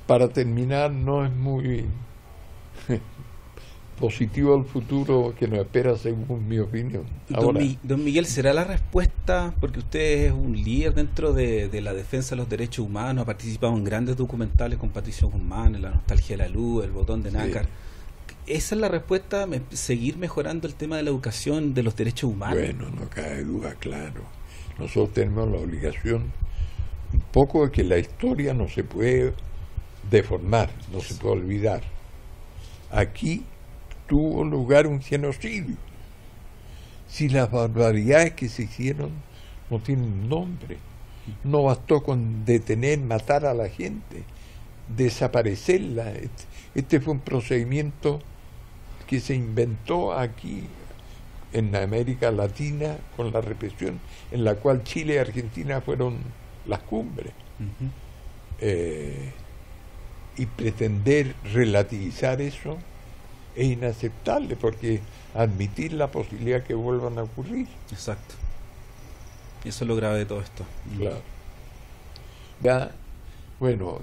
para terminar, no es muy positivo el futuro que nos espera, según mi opinión. Ahora, don Miguel, ¿será la respuesta? Porque usted es un líder dentro de la defensa de los derechos humanos, ha participado en grandes documentales con Patricio Guzmán, La nostalgia de la luz, El botón de nácar. ¿Esa es la respuesta? ¿Seguir mejorando el tema de la educación de los derechos humanos? Bueno, no cabe duda, claro. Nosotros tenemos la obligación un poco de que la historia no se puede deformar, no se puede olvidar. Aquí tuvo lugar un genocidio. Si las barbaridades que se hicieron no tienen nombre, no bastó con detener, matar a la gente, desaparecerla. Este fue un procedimiento que se inventó aquí en América Latina con la represión, en la cual Chile y Argentina fueron las cumbres. Y pretender relativizar eso es inaceptable, porque admitir la posibilidad que vuelvan a ocurrir. Exacto. Y eso es lo grave de todo esto. Claro. Ya, bueno,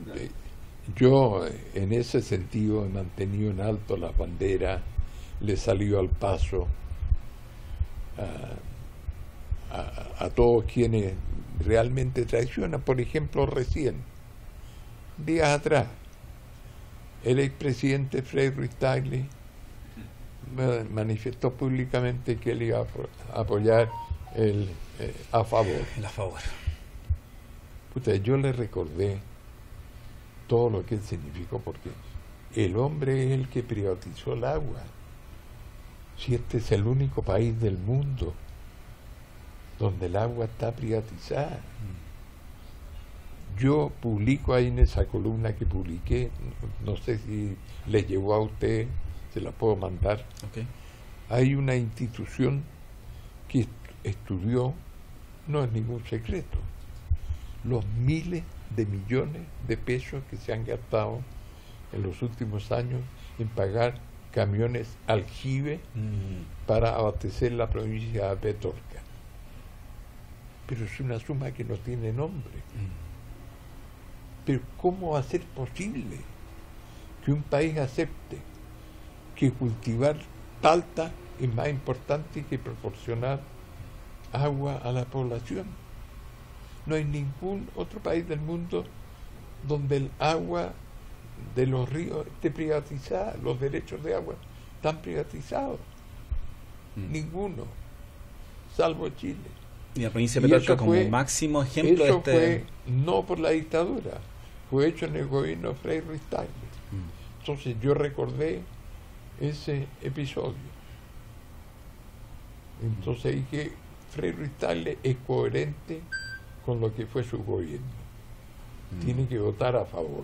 Yo en ese sentido he mantenido en alto las banderas, le salió al paso a todos quienes realmente traicionan. Por ejemplo, recién, días atrás, el expresidente Frederick Tagle manifestó públicamente que él iba a apoyar a favor. El a favor. Puta, yo le recordé todo lo que él significó, porque el hombre es el que privatizó el agua. Si este es el único país del mundo donde el agua está privatizada. Yo publico ahí en esa columna que publiqué, no sé si les llegó a usted, se la puedo mandar. Okay. Hay una institución que estudió, no es ningún secreto, los miles de millones de pesos que se han gastado en los últimos años en pagar camiones aljibe para abastecer la provincia de Petorca. Pero es una suma que no tiene nombre. Pero ¿cómo va a ser posible que un país acepte que cultivar palta es más importante que proporcionar agua a la población? No hay ningún otro país del mundo donde el agua de los ríos esté privatizada, los derechos de agua están privatizados. Ninguno, salvo Chile. Y la provincia de Petorca como máximo ejemplo eso fue no por la dictadura, fue hecho en el gobierno de Frederick Tagle. Entonces yo recordé ese episodio. Entonces dije, Frederick Tagle es coherente con lo que fue su gobierno. Tiene que votar a favor.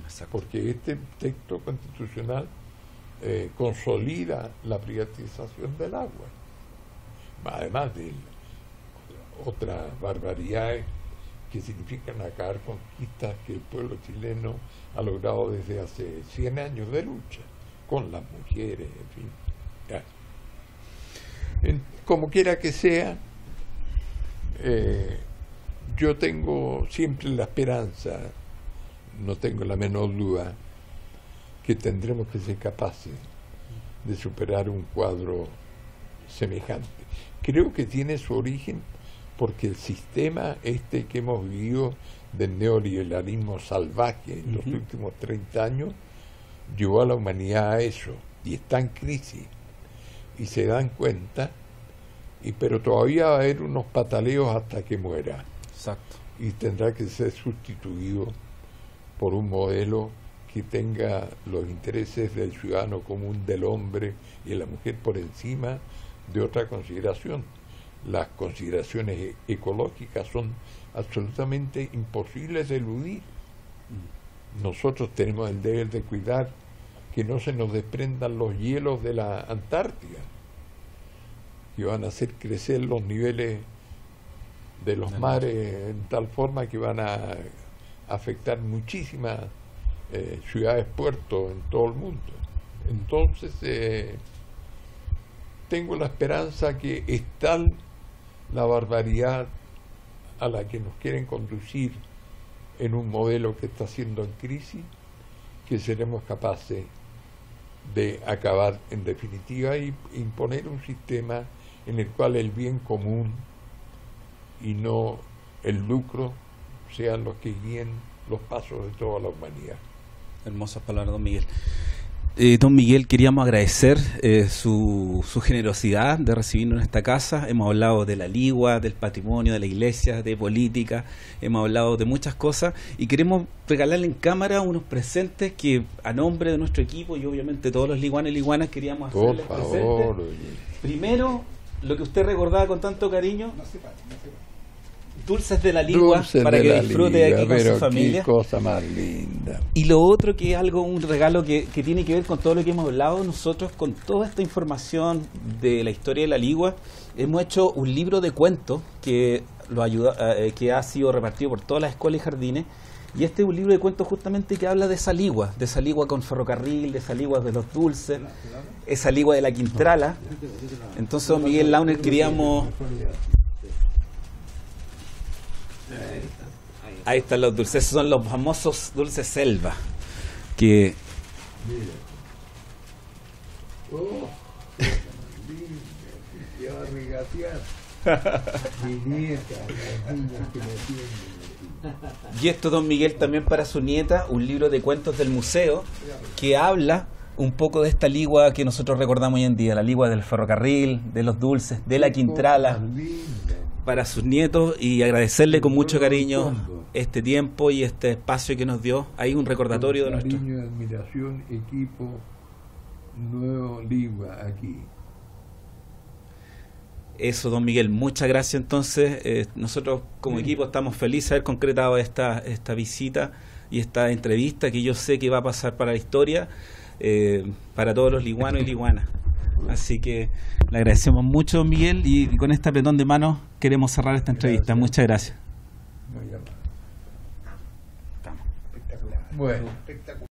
Exacto. Porque este texto constitucional consolida la privatización del agua. Además de otras barbaridades que significan acabar conquistas que el pueblo chileno ha logrado desde hace 100 años de lucha, con las mujeres, en fin. Ya. Como quiera que sea, yo tengo siempre la esperanza, no tengo la menor duda, que tendremos que ser capaces de superar un cuadro semejante. Creo que tiene su origen porque el sistema que hemos vivido del neoliberalismo salvaje en los últimos 30 años llevó a la humanidad a eso, y está en crisis, y se dan cuenta, pero todavía va a haber unos pataleos hasta que muera. Exacto. Y tendrá que ser sustituido por un modelo que tenga los intereses del ciudadano común, del hombre y de la mujer por encima de otra consideración. Las consideraciones ecológicas son absolutamente imposibles de eludir. Nosotros tenemos el deber de cuidar que no se nos desprendan los hielos de la Antártida, que van a hacer crecer los niveles de los mares en tal forma que van a afectar muchísimas ciudades, puertos en todo el mundo. Entonces tengo la esperanza que es tal la barbaridad a la que nos quieren conducir en un modelo que está siendo en crisis, que seremos capaces de acabar en definitiva y imponer un sistema en el cual el bien común y no el lucro sean los que guíen los pasos de toda la humanidad. Hermosas palabras, don Miguel. Don Miguel, queríamos agradecer su generosidad de recibirnos en esta casa. Hemos hablado de la ligua, del patrimonio, de la iglesia, de política, hemos hablado de muchas cosas y queremos regalarle en cámara unos presentes que a nombre de nuestro equipo y obviamente todos los liguanos y liguanas queríamos hacerles presentes. Primero, lo que usted recordaba con tanto cariño, dulces de la ligua, para que disfrute aquí con su familia. Qué cosa más linda. Y lo otro que es un regalo que tiene que ver con todo lo que hemos hablado nosotros, con toda esta información de la historia de la ligua. Hemos hecho un libro de cuentos que que ha sido repartido por todas las escuelas y jardines. Y este es un libro de cuentos justamente que habla de esa ligua con ferrocarril, de esa ligua de los dulces, esa ligua de la Quintrala. Entonces, don Miguel Launer, queríamos... Ahí están los dulces, esos son los famosos dulces selva. que... Mira. Oh, te va a regatear. Mi nieta, las niñas que me atienden. Y esto, don Miguel, también para su nieta, un libro de cuentos del museo que habla un poco de esta ligua que nosotros recordamos hoy en día, la ligua del ferrocarril, de los dulces, de la Quintrala, para sus nietos, y agradecerle con mucho cariño este tiempo y este espacio que nos dio. Hay un recordatorio de nuestro... Cariño, admiración, equipo, nuevo ligua aquí. Eso, don Miguel, muchas gracias. Entonces, nosotros como equipo estamos felices de haber concretado esta visita y esta entrevista que yo sé que va a pasar para la historia, para todos los liguanos y liguanas. Así que le agradecemos mucho, don Miguel, y con este apretón de manos queremos cerrar esta entrevista. Muchas gracias. Bueno, espectacular.